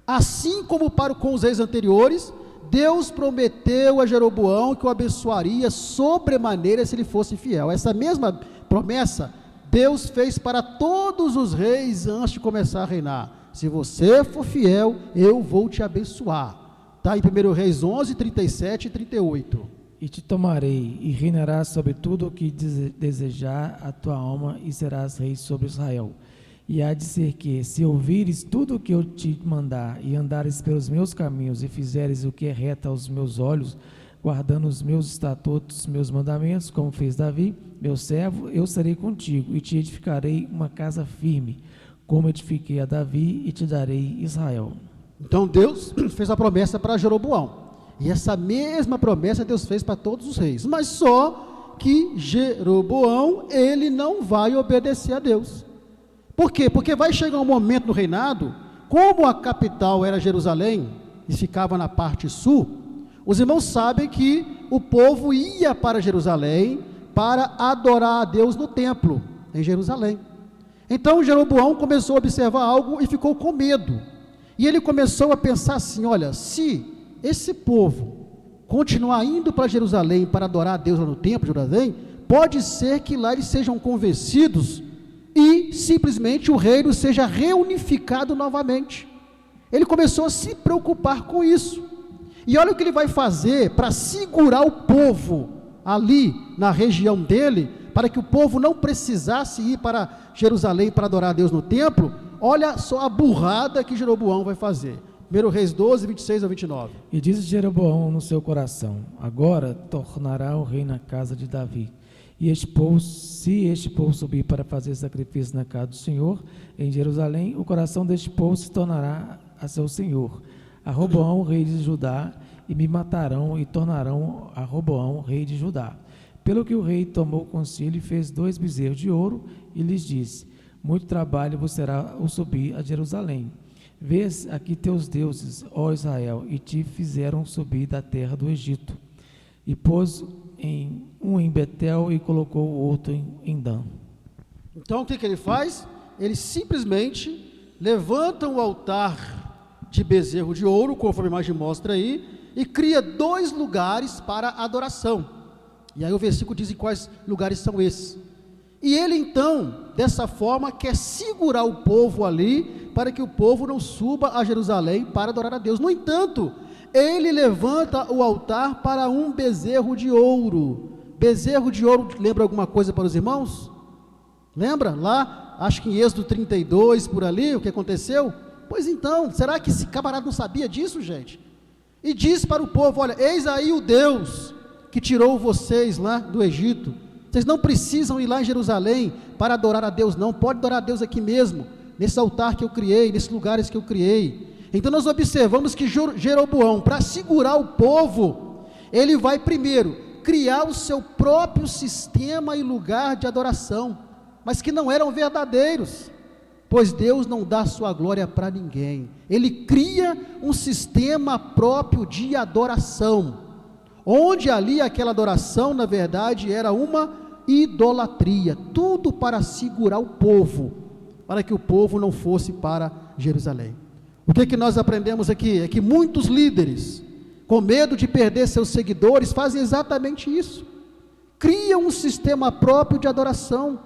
assim como com os reis anteriores, Deus prometeu a Jeroboão que o abençoaria sobremaneira se ele fosse fiel. Essa mesma promessa Deus fez para todos os reis antes de começar a reinar. Se você for fiel, eu vou te abençoar. Está em 1 Reis 11, 37 e 38. E te tomarei, e reinarás sobre tudo o que desejar a tua alma, e serás rei sobre Israel. E há de ser que, se ouvires tudo o que eu te mandar, e andares pelos meus caminhos, e fizeres o que é reto aos meus olhos, guardando os meus estatutos, meus mandamentos, como fez Davi, meu servo, eu serei contigo, e te edificarei uma casa firme, como edifiquei a Davi, e te darei Israel. Então Deus fez a promessa para Jeroboão. E essa mesma promessa Deus fez para todos os reis. Mas só que Jeroboão, ele não vai obedecer a Deus. Por quê? Porque vai chegar um momento no reinado, como a capital era Jerusalém, e ficava na parte sul, os irmãos sabem que o povo ia para Jerusalém para adorar a Deus no templo, em Jerusalém. Então Jeroboão começou a observar algo e ficou com medo. E ele começou a pensar assim, olha, se esse povo continuar indo para Jerusalém para adorar a Deus lá no templo de Jerusalém, pode ser que lá eles sejam convencidos e simplesmente o reino seja reunificado novamente. Ele começou a se preocupar com isso. E olha o que ele vai fazer para segurar o povo ali na região dele, para que o povo não precisasse ir para Jerusalém para adorar a Deus no templo. Olha só a burrada que Jeroboão vai fazer. 1 Reis 12, 26 a 29. E disse Jeroboão no seu coração, agora tornará o rei na casa de Davi. E este povo, se este povo subir para fazer sacrifício na casa do Senhor, em Jerusalém, o coração deste povo se tornará a seu senhor, a Roboão, rei de Judá, e me matarão e tornarão a Roboão, rei de Judá. Pelo que o rei tomou conselho e fez 2 bezerros de ouro, e lhes disse, muito trabalho vos será o subir a Jerusalém. Vês aqui teus deuses, ó Israel, e te fizeram subir da terra do Egito. E pôs um em Betel e colocou o outro em Dan. Então o que ele faz? Ele simplesmente levanta um altar de bezerro de ouro, conforme a imagem mostra aí, e cria 2 lugares para adoração. E aí o versículo diz em quais lugares são esses. E ele então, dessa forma, quer segurar o povo ali, para que o povo não suba a Jerusalém para adorar a Deus. No entanto, ele levanta o altar para um bezerro de ouro. Bezerro de ouro, lembra alguma coisa para os irmãos? Lembra? Lá, acho que em Êxodo 32, por ali, o que aconteceu? Pois então, será que esse camarada não sabia disso, gente? E diz para o povo, olha, eis aí o Deus que tirou vocês lá do Egito. Vocês não precisam ir lá em Jerusalém para adorar a Deus, não. Pode adorar a Deus aqui mesmo, nesse altar que eu criei, nesses lugares que eu criei. Então nós observamos que Jeroboão, para segurar o povo, ele vai primeiro criar o seu próprio sistema e lugar de adoração, mas que não eram verdadeiros, pois Deus não dá sua glória para ninguém. Ele cria um sistema próprio de adoração, onde ali aquela adoração, na verdade, era uma idolatria, tudo para segurar o povo, para que o povo não fosse para Jerusalém. O que nós aprendemos aqui? É que muitos líderes, com medo de perder seus seguidores, fazem exatamente isso, criam um sistema próprio de adoração,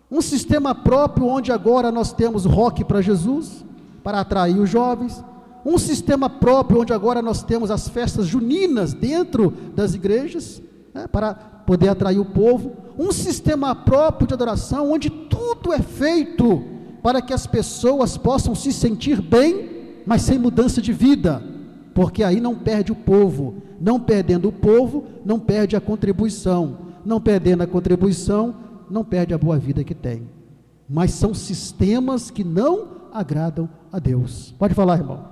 um sistema próprio onde agora nós temos rock para Jesus, para atrair os jovens, um sistema próprio onde agora nós temos as festas juninas dentro das igrejas, para poder atrair o povo, um sistema próprio de adoração, onde tudo é feito para que as pessoas possam se sentir bem, mas sem mudança de vida, porque aí não perde o povo, não perdendo o povo, não perde a contribuição, não perdendo a contribuição, não perde a boa vida que tem, mas são sistemas que não agradam a Deus. Pode falar, irmão.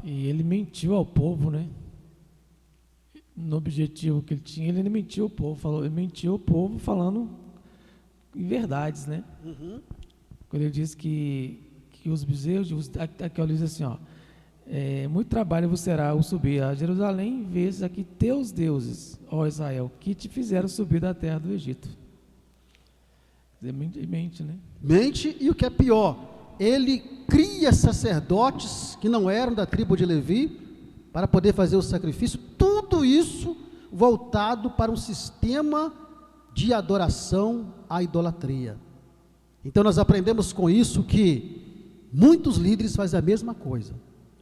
E ele mentiu ao povo, né? No objetivo que ele tinha, ele mentiu ao povo, ele mentiu ao povo falando em verdades, né? Quando ele diz que os bezerros, aqui ele diz assim, ó, muito trabalho vos será o subir a Jerusalém, vês aqui teus deuses, ó Israel, que te fizeram subir da terra do Egito. Mente, né? Mente, e o que é pior, ele cria sacerdotes que não eram da tribo de Levi, para poder fazer o sacrifício, tudo isso voltado para um sistema de adoração à idolatria. Então nós aprendemos com isso que muitos líderes fazem a mesma coisa.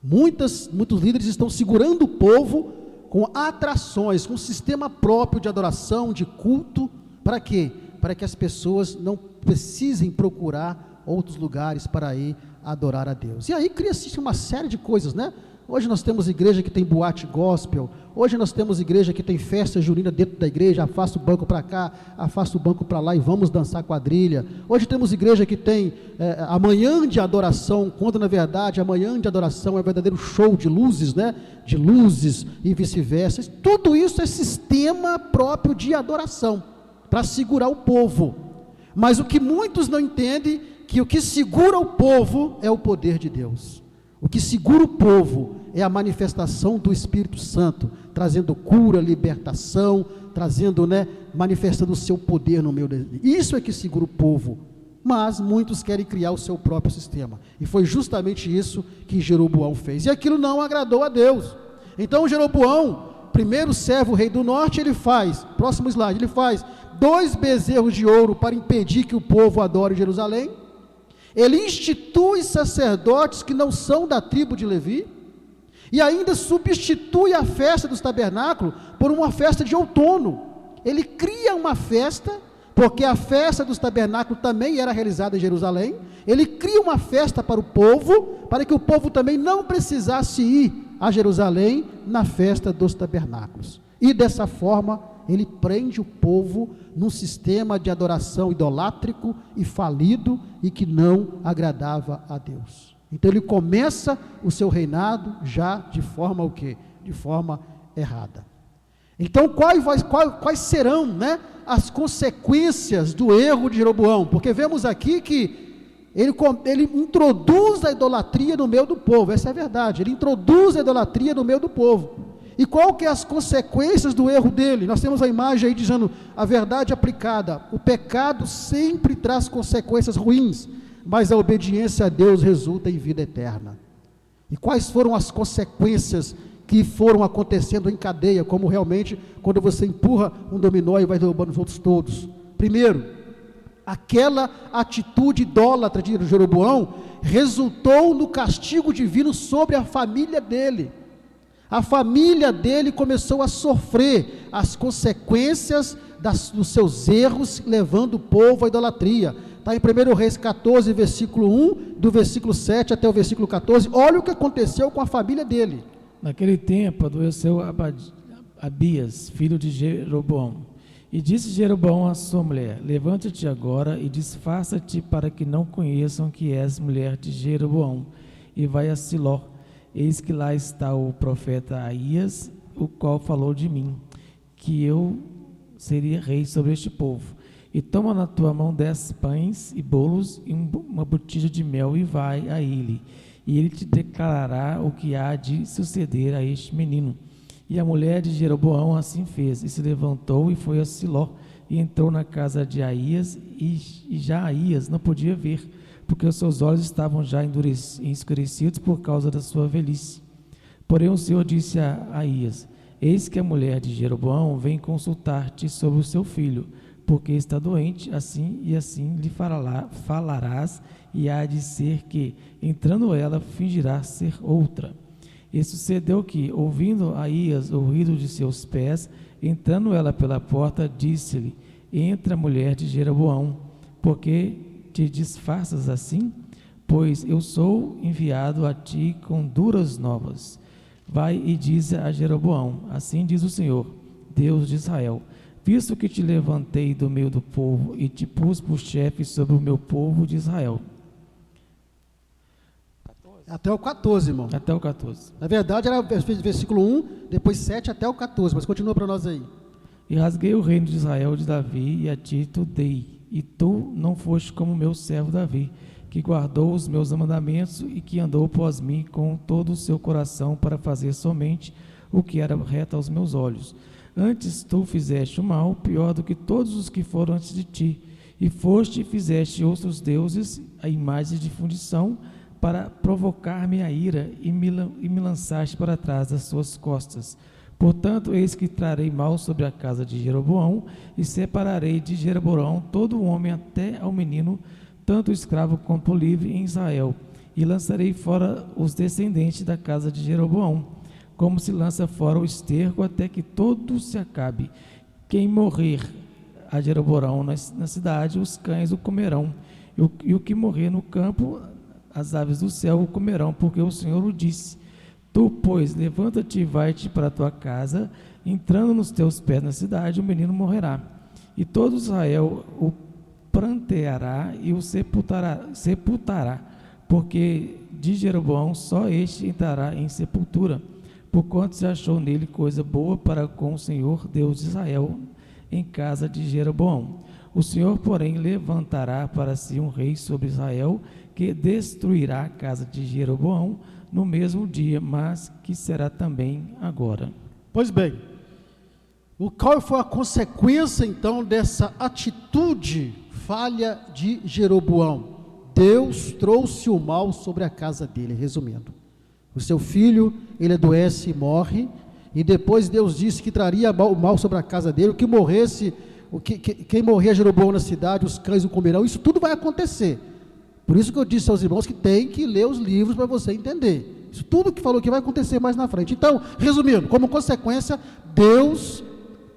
Muitos líderes estão segurando o povo com atrações, com um sistema próprio de adoração, de culto. Para quê? Para que as pessoas não precisem procurar outros lugares para ir adorar a Deus. E aí cria-se uma série de coisas, né? Hoje nós temos igreja que tem boate gospel, hoje nós temos igreja que tem festa junina dentro da igreja, afasta o banco para cá, afasta o banco para lá e vamos dançar quadrilha. Hoje temos igreja que tem a manhã de adoração, quando na verdade a manhã de adoração é um verdadeiro show de luzes, né? De luzes e vice-versa. Tudo isso é sistema próprio de adoração, para segurar o povo. Mas o que muitos não entendem, que o que segura o povo é o poder de Deus. O que segura o povo é a manifestação do Espírito Santo, trazendo cura, libertação, trazendo, manifestando o seu poder no meio dele. Isso é que segura o povo. Mas muitos querem criar o seu próprio sistema. E foi justamente isso que Jeroboão fez. E aquilo não agradou a Deus. Então Jeroboão, primeiro servo rei do norte, ele faz, próximo slide, ele faz 2 bezerros de ouro para impedir que o povo adore Jerusalém. Ele institui sacerdotes que não são da tribo de Levi, e ainda substitui a festa dos tabernáculos por uma festa de outono. Ele cria uma festa, porque a festa dos tabernáculos também era realizada em Jerusalém. Ele cria uma festa para o povo, para que o povo também não precisasse ir a Jerusalém na festa dos tabernáculos. E dessa forma, ele prende o povo num sistema de adoração idolátrico e falido e que não agradava a Deus. Então ele começa o seu reinado já de forma o quê? De forma errada. Então quais serão, as consequências do erro de Jeroboão? Porque vemos aqui que ele introduz a idolatria no meio do povo, essa é a verdade, ele introduz a idolatria no meio do povo. E qual que é as consequências do erro dele? Nós temos a imagem aí dizendo a verdade aplicada. O pecado sempre traz consequências ruins, mas a obediência a Deus resulta em vida eterna. E quais foram as consequências que foram acontecendo em cadeia, como realmente quando você empurra um dominó e vai derrubando os outros todos? Primeiro, aquela atitude idólatra de Jeroboão resultou no castigo divino sobre a família dele. A família dele começou a sofrer as consequências dos seus erros, levando o povo à idolatria. Está em 1 Reis 14, versículo 1, do versículo 7 até o versículo 14. Olha o que aconteceu com a família dele. Naquele tempo adoeceu Abias, filho de Jeroboão. E disse Jeroboão à sua mulher: levanta-te agora e disfarça-te para que não conheçam que és mulher de Jeroboão, e vai a Siló. Eis que lá está o profeta Aías, o qual falou de mim, que eu seria rei sobre este povo. E toma na tua mão 10 pães e bolos e uma botija de mel e vai a ele. E ele te declarará o que há de suceder a este menino. E a mulher de Jeroboão assim fez, e se levantou e foi a Siló, e entrou na casa de Aías, e já Aías não podia ver, porque os seus olhos estavam já escurecidos por causa da sua velhice. Porém o Senhor disse a Aías: eis que a mulher de Jeroboão vem consultar-te sobre o seu filho, porque está doente, assim lhe falarás, e há de ser que, entrando ela, fingirá ser outra. E sucedeu que, ouvindo Aías o ruído de seus pés, entrando ela pela porta, disse-lhe: entra, mulher de Jeroboão, porque te disfarças assim? Pois eu sou enviado a ti com duras novas. Vai e diz a Jeroboão: assim diz o Senhor, Deus de Israel, visto que te levantei do meio do povo e te pus por chefe sobre o meu povo de Israel. Até o 14, irmão. Até o 14. Na verdade era versículo 1, depois 7 até o 14, mas continua para nós aí. E rasguei o reino de Israel de Davi, e a ti tu dei. E tu não foste como meu servo Davi, que guardou os meus mandamentos e que andou após mim com todo o seu coração para fazer somente o que era reto aos meus olhos. Antes tu fizeste o mal, pior do que todos os que foram antes de ti, e foste e fizeste outros deuses, a imagens de fundição, para provocar-me a ira, e me lançaste para trás das suas costas. Portanto, eis que trarei mal sobre a casa de Jeroboão, e separarei de Jeroboão todo o homem até ao menino, tanto o escravo quanto o livre em Israel, e lançarei fora os descendentes da casa de Jeroboão, como se lança fora o esterco, até que todo se acabe. Quem morrer a Jeroboão na cidade, os cães o comerão, e o que morrer no campo, as aves do céu o comerão, porque o Senhor o disse. Tu, pois, levanta-te e vai-te para a tua casa, entrando nos teus pés na cidade, o menino morrerá. E todo Israel o pranteará e o sepultará, porque de Jeroboão só este entrará em sepultura, porquanto se achou nele coisa boa para com o Senhor Deus de Israel, em casa de Jeroboão. O Senhor, porém, levantará para si um rei sobre Israel, que destruirá a casa de Jeroboão no mesmo dia, mas que será também agora. Pois bem, qual foi a consequência então dessa atitude falha de Jeroboão? Deus trouxe o mal sobre a casa dele. Resumindo, o seu filho, ele adoece e morre, e depois Deus disse que traria o mal sobre a casa dele, quem morrer Jeroboão na cidade, os cães o comerão. Isso tudo vai acontecer. Por isso que eu disse aos irmãos que tem que ler os livros para você entender. Isso tudo que falou que vai acontecer mais na frente. Então, resumindo, como consequência, Deus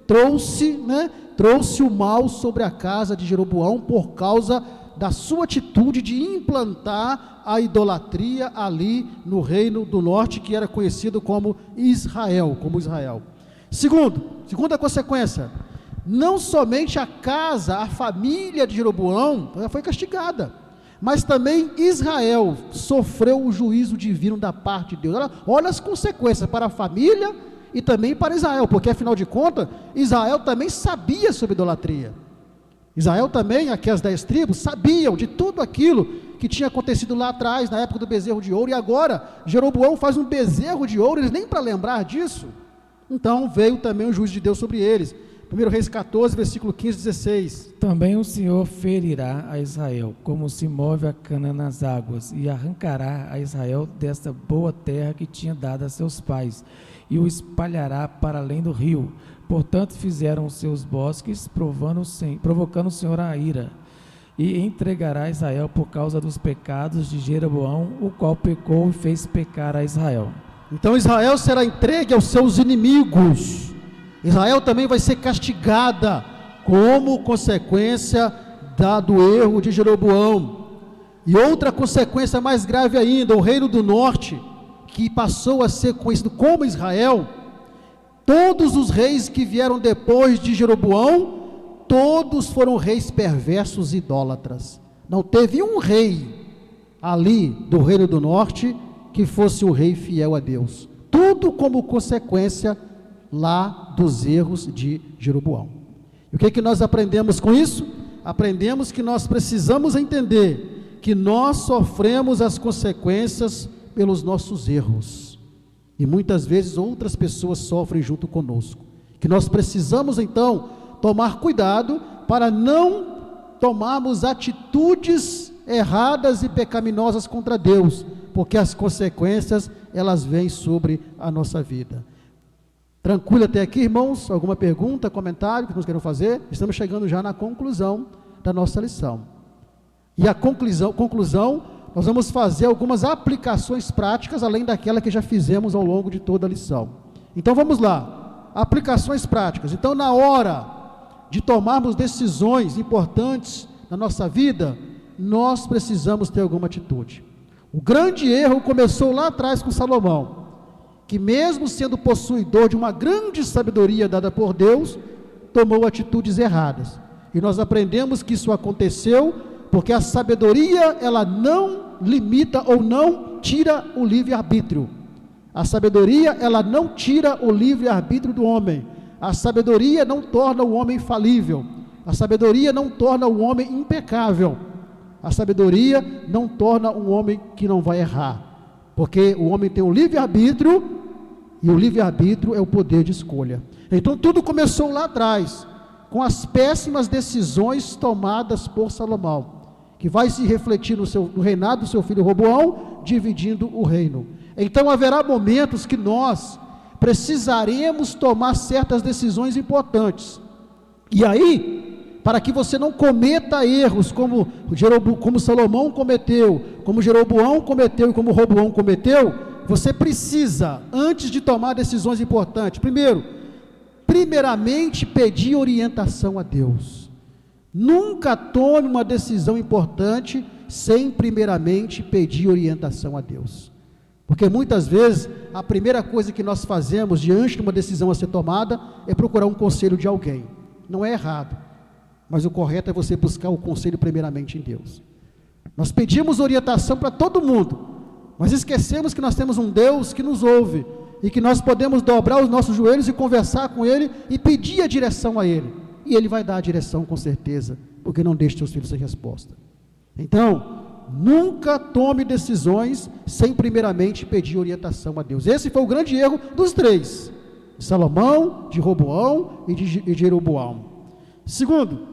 trouxe o mal sobre a casa de Jeroboão por causa da sua atitude de implantar a idolatria ali no reino do norte, que era conhecido como Israel. Segunda consequência, não somente a casa, a família de Jeroboão foi castigada, mas também Israel sofreu o juízo divino da parte de Deus. Olha as consequências para a família e também para Israel, porque afinal de contas, Israel também sabia sobre idolatria. Israel também, aqui as 10 tribos, sabiam de tudo aquilo que tinha acontecido lá atrás, na época do bezerro de ouro, e agora Jeroboão faz um bezerro de ouro, eles nem para lembrar disso. Então veio também o juízo de Deus sobre eles. 1 Reis 14, versículo 15 e 16. Também o Senhor ferirá a Israel, como se move a cana nas águas, e arrancará a Israel desta boa terra que tinha dado a seus pais, e o espalhará para além do rio. Portanto fizeram os seus bosques, provocando o Senhor a ira, e entregará Israel por causa dos pecados de Jeroboão, o qual pecou e fez pecar a Israel. Então Israel será entregue aos seus inimigos. Israel também vai ser castigada como consequência do erro de Jeroboão. E outra consequência mais grave ainda, o reino do norte, que passou a ser conhecido como Israel, todos os reis que vieram depois de Jeroboão, todos foram reis perversos e idólatras. Não teve um rei ali do reino do norte que fosse um rei fiel a Deus. Tudo como consequência lá dos erros de Jeroboão. E o que nós aprendemos com isso? Aprendemos que nós precisamos entender que nós sofremos as consequências pelos nossos erros, e muitas vezes outras pessoas sofrem junto conosco, que nós precisamos então tomar cuidado para não tomarmos atitudes erradas e pecaminosas contra Deus, porque as consequências elas vêm sobre a nossa vida. Tranquilo até aqui, irmãos? Alguma pergunta, comentário que nós queremos fazer? Estamos chegando já na conclusão da nossa lição. E a conclusão, nós vamos fazer algumas aplicações práticas, além daquela que já fizemos ao longo de toda a lição. Então vamos lá, aplicações práticas. Então, na hora de tomarmos decisões importantes na nossa vida, nós precisamos ter alguma atitude. O grande erro começou lá atrás com Salomão, que mesmo sendo possuidor de uma grande sabedoria dada por Deus, tomou atitudes erradas. E nós aprendemos que isso aconteceu porque a sabedoria, ela não limita ou não tira o livre-arbítrio. A sabedoria, ela não tira o livre-arbítrio do homem. A sabedoria não torna o homem falível. A sabedoria não torna o homem impecável. A sabedoria não torna um homem que não vai errar. Porque o homem tem um livre-arbítrio, e o livre-arbítrio é o poder de escolha. Então tudo começou lá atrás, com as péssimas decisões tomadas por Salomão, que vai se refletir no reinado do seu filho Roboão, dividindo o reino. Então haverá momentos que nós precisaremos tomar certas decisões importantes, e aí para que você não cometa erros como Salomão cometeu, como Jeroboão cometeu e como Roboão cometeu. Você precisa, antes de tomar decisões importantes, primeiramente pedir orientação a Deus. Nunca tome uma decisão importante sem primeiramente pedir orientação a Deus, porque muitas vezes a primeira coisa que nós fazemos diante de uma decisão a ser tomada é procurar um conselho de alguém. Não é errado, mas o correto é você buscar o conselho primeiramente em Deus. Nós pedimos orientação para todo mundo, mas esquecemos que nós temos um Deus que nos ouve, e que nós podemos dobrar os nossos joelhos e conversar com Ele, e pedir a direção a Ele, e Ele vai dar a direção com certeza, porque não deixe seus filhos sem resposta. Então, nunca tome decisões sem primeiramente pedir orientação a Deus. Esse foi o grande erro dos três, de Salomão, de Roboão e de Jeroboão. Segundo,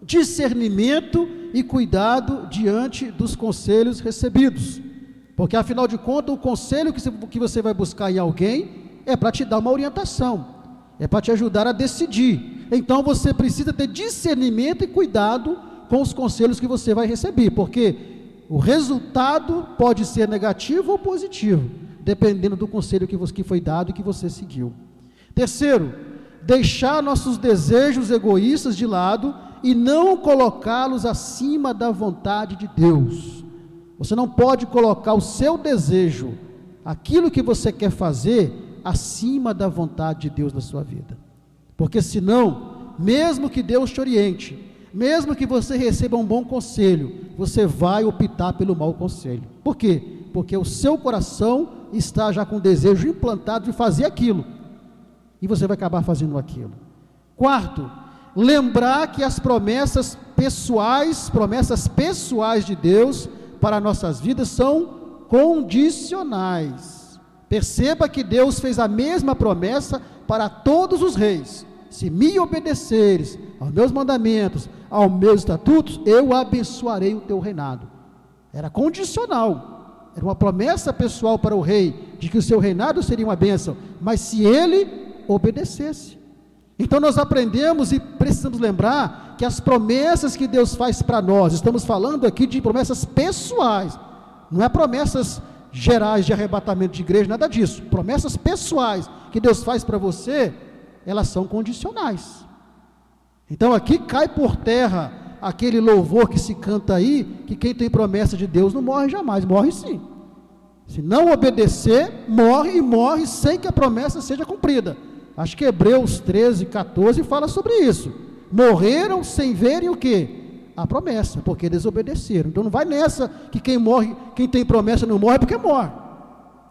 discernimento e cuidado diante dos conselhos recebidos, porque afinal de contas o conselho que você vai buscar em alguém é para te dar uma orientação, é para te ajudar a decidir. Então você precisa ter discernimento e cuidado com os conselhos que você vai receber, porque o resultado pode ser negativo ou positivo, dependendo do conselho que foi dado e que você seguiu. Terceiro, deixar nossos desejos egoístas de lado e não colocá-los acima da vontade de Deus. Você não pode colocar o seu desejo, aquilo que você quer fazer, acima da vontade de Deus na sua vida, porque senão, mesmo que Deus te oriente, mesmo que você receba um bom conselho, você vai optar pelo mau conselho. Por quê? Porque o seu coração está já com o desejo implantado de fazer aquilo, e você vai acabar fazendo aquilo. Quarto, lembrar que as promessas pessoais de Deus para nossas vidas são condicionais. Perceba que Deus fez a mesma promessa para todos os reis: se me obedeceres aos meus mandamentos, aos meus estatutos, eu abençoarei o teu reinado. Era condicional, era uma promessa pessoal para o rei, de que o seu reinado seria uma bênção, mas se ele obedecesse. Então nós aprendemos e precisamos lembrar que as promessas que Deus faz para nós, estamos falando aqui de promessas pessoais, não é promessas gerais de arrebatamento de igreja, nada disso. Promessas pessoais que Deus faz para você, elas são condicionais. Então aqui cai por terra aquele louvor que se canta aí, que quem tem promessa de Deus não morre jamais. Morre sim. Se não obedecer, morre, e morre sem que a promessa seja cumprida. Acho que Hebreus 13, 14 fala sobre isso. Morreram sem verem o quê? A promessa, porque desobedeceram. Então não vai nessa que quem morre, quem tem promessa não morre porque morre.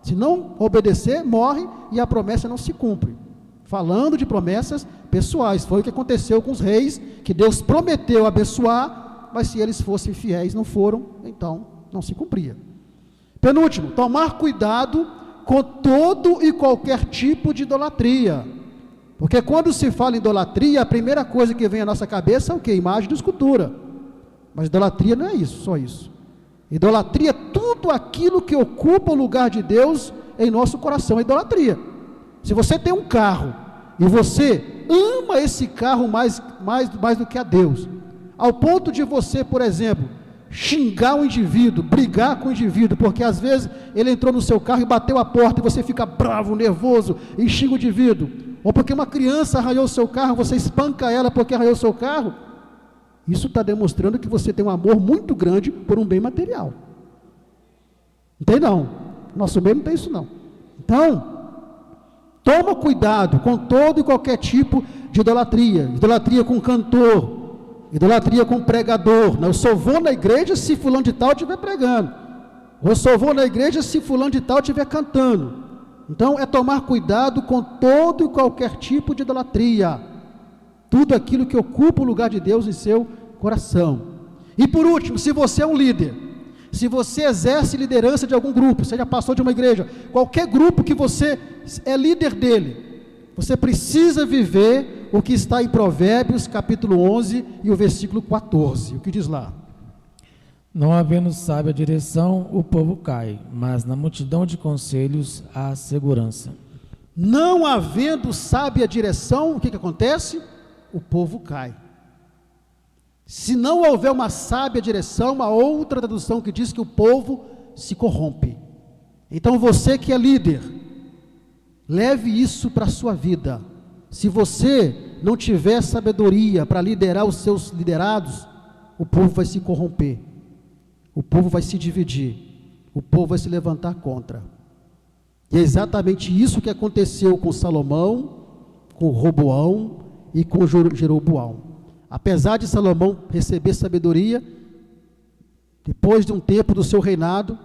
Se não obedecer, morre e a promessa não se cumpre. Falando de promessas pessoais, foi o que aconteceu com os reis, que Deus prometeu abençoar, mas se eles fossem fiéis, não foram, então não se cumpria. Penúltimo, tomar cuidado com todo e qualquer tipo de idolatria, porque quando se fala em idolatria, a primeira coisa que vem à nossa cabeça é o que? Imagem de escultura. Mas idolatria não é isso, só isso. Idolatria é tudo aquilo que ocupa o lugar de Deus em nosso coração, é idolatria. Se você tem um carro e você ama esse carro mais do que a Deus, ao ponto de você, por exemplo, xingar o indivíduo, brigar com o indivíduo, porque às vezes ele entrou no seu carro e bateu a porta e você fica bravo, nervoso e xinga o indivíduo, ou porque uma criança arranhou o seu carro, você espanca ela porque arranhou o seu carro, isso está demonstrando que você tem um amor muito grande por um bem material. Não tem não, nosso bem não tem isso não. Então, toma cuidado com todo e qualquer tipo de idolatria, idolatria com cantor, idolatria com pregador. Eu só vou na igreja se fulano de tal estiver pregando, eu só vou na igreja se fulano de tal estiver cantando. Então é tomar cuidado com todo e qualquer tipo de idolatria, tudo aquilo que ocupa o lugar de Deus em seu coração. E por último, se você é um líder, se você exerce liderança de algum grupo, seja pastor de uma igreja, qualquer grupo que você é líder dele, você precisa viver o que está em Provérbios capítulo 11 e o versículo 14, o que diz lá? Não havendo sábia direção, o povo cai, mas na multidão de conselhos há segurança. Não havendo sábia direção, o que acontece? O povo cai. Se não houver uma sábia direção, uma outra tradução que diz que o povo se corrompe. Então você que é líder, leve isso para a sua vida. Se você não tiver sabedoria para liderar os seus liderados, o povo vai se corromper, o povo vai se dividir, o povo vai se levantar contra. E é exatamente isso que aconteceu com Salomão, com Roboão e com Jeroboão. Apesar de Salomão receber sabedoria, depois de um tempo do seu reinado,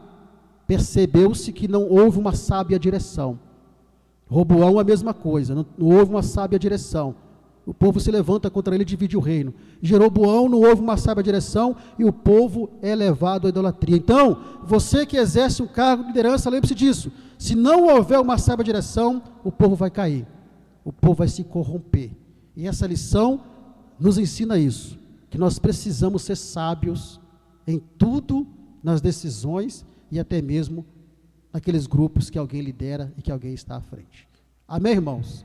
percebeu-se que não houve uma sábia direção. Roboão a mesma coisa, não houve uma sábia direção. O povo se levanta contra ele e divide o reino. Jeroboão não houve uma sábia direção e o povo é levado à idolatria. Então, você que exerce um cargo de liderança, lembre-se disso. Se não houver uma sábia direção, o povo vai cair. O povo vai se corromper. E essa lição nos ensina isso, que nós precisamos ser sábios em tudo, nas decisões e até mesmo naqueles grupos que alguém lidera e que alguém está à frente. Amém, irmãos?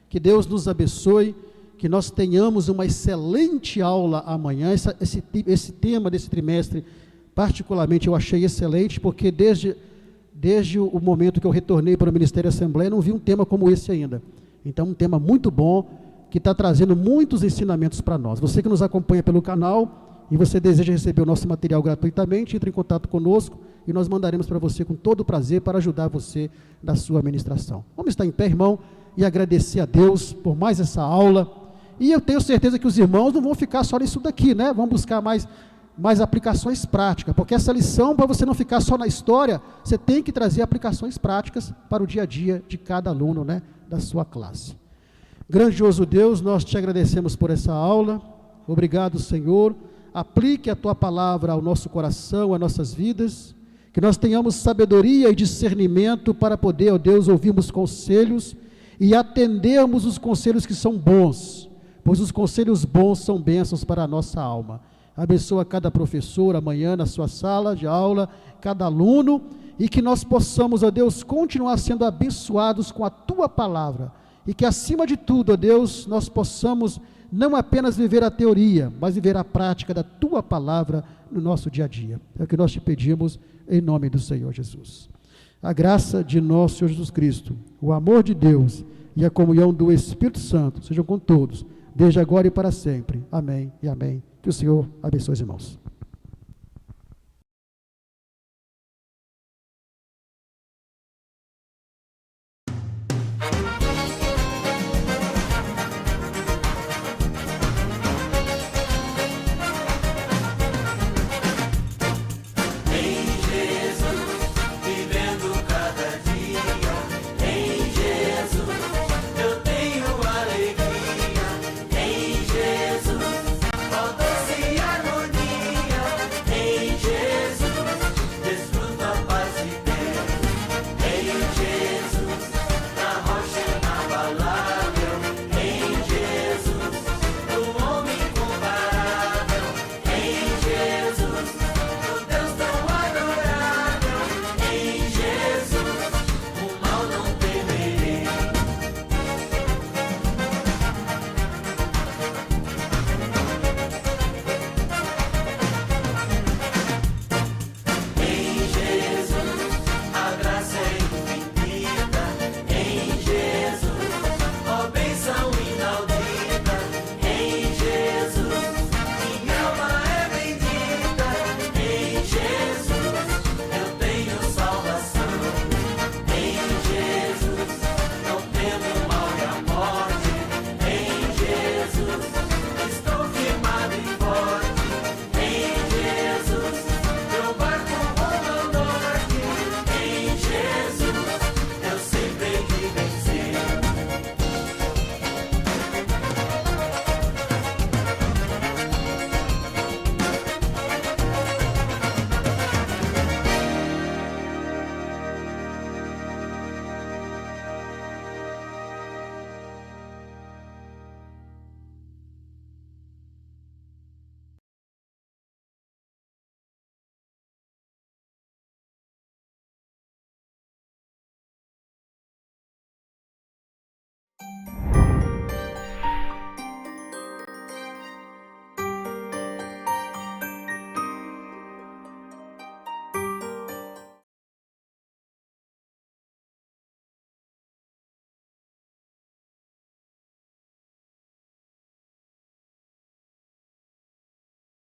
Que Deus nos abençoe, que nós tenhamos uma excelente aula amanhã. Esse tema desse trimestre, particularmente, eu achei excelente, porque desde o momento que eu retornei para o Ministério Assembleia, não vi um tema como esse ainda. Então, um tema muito bom, que está trazendo muitos ensinamentos para nós. Você que nos acompanha pelo canal e você deseja receber o nosso material gratuitamente, entre em contato conosco e nós mandaremos para você com todo o prazer para ajudar você na sua ministração. Vamos estar em pé, irmão, e agradecer a Deus por mais essa aula. E eu tenho certeza que os irmãos não vão ficar só nisso daqui, né? Vão buscar mais aplicações práticas, porque essa lição, para você não ficar só na história, você tem que trazer aplicações práticas para o dia a dia de cada aluno, né, da sua classe. Grandioso Deus, nós te agradecemos por essa aula. Obrigado, Senhor. Aplique a tua palavra ao nosso coração, às nossas vidas, que nós tenhamos sabedoria e discernimento para poder, ó Deus, ouvirmos conselhos e atendermos os conselhos que são bons, pois os conselhos bons são bênçãos para a nossa alma. Abençoa cada professor amanhã na sua sala de aula, cada aluno, e que nós possamos, ó Deus, continuar sendo abençoados com a tua palavra, e que acima de tudo, ó Deus, nós possamos não apenas viver a teoria, mas viver a prática da tua palavra no nosso dia a dia. É o que nós te pedimos em nome do Senhor Jesus. A graça de nosso Senhor Jesus Cristo, o amor de Deus e a comunhão do Espírito Santo sejam com todos, desde agora e para sempre. Amém e amém. Que o Senhor abençoe os irmãos.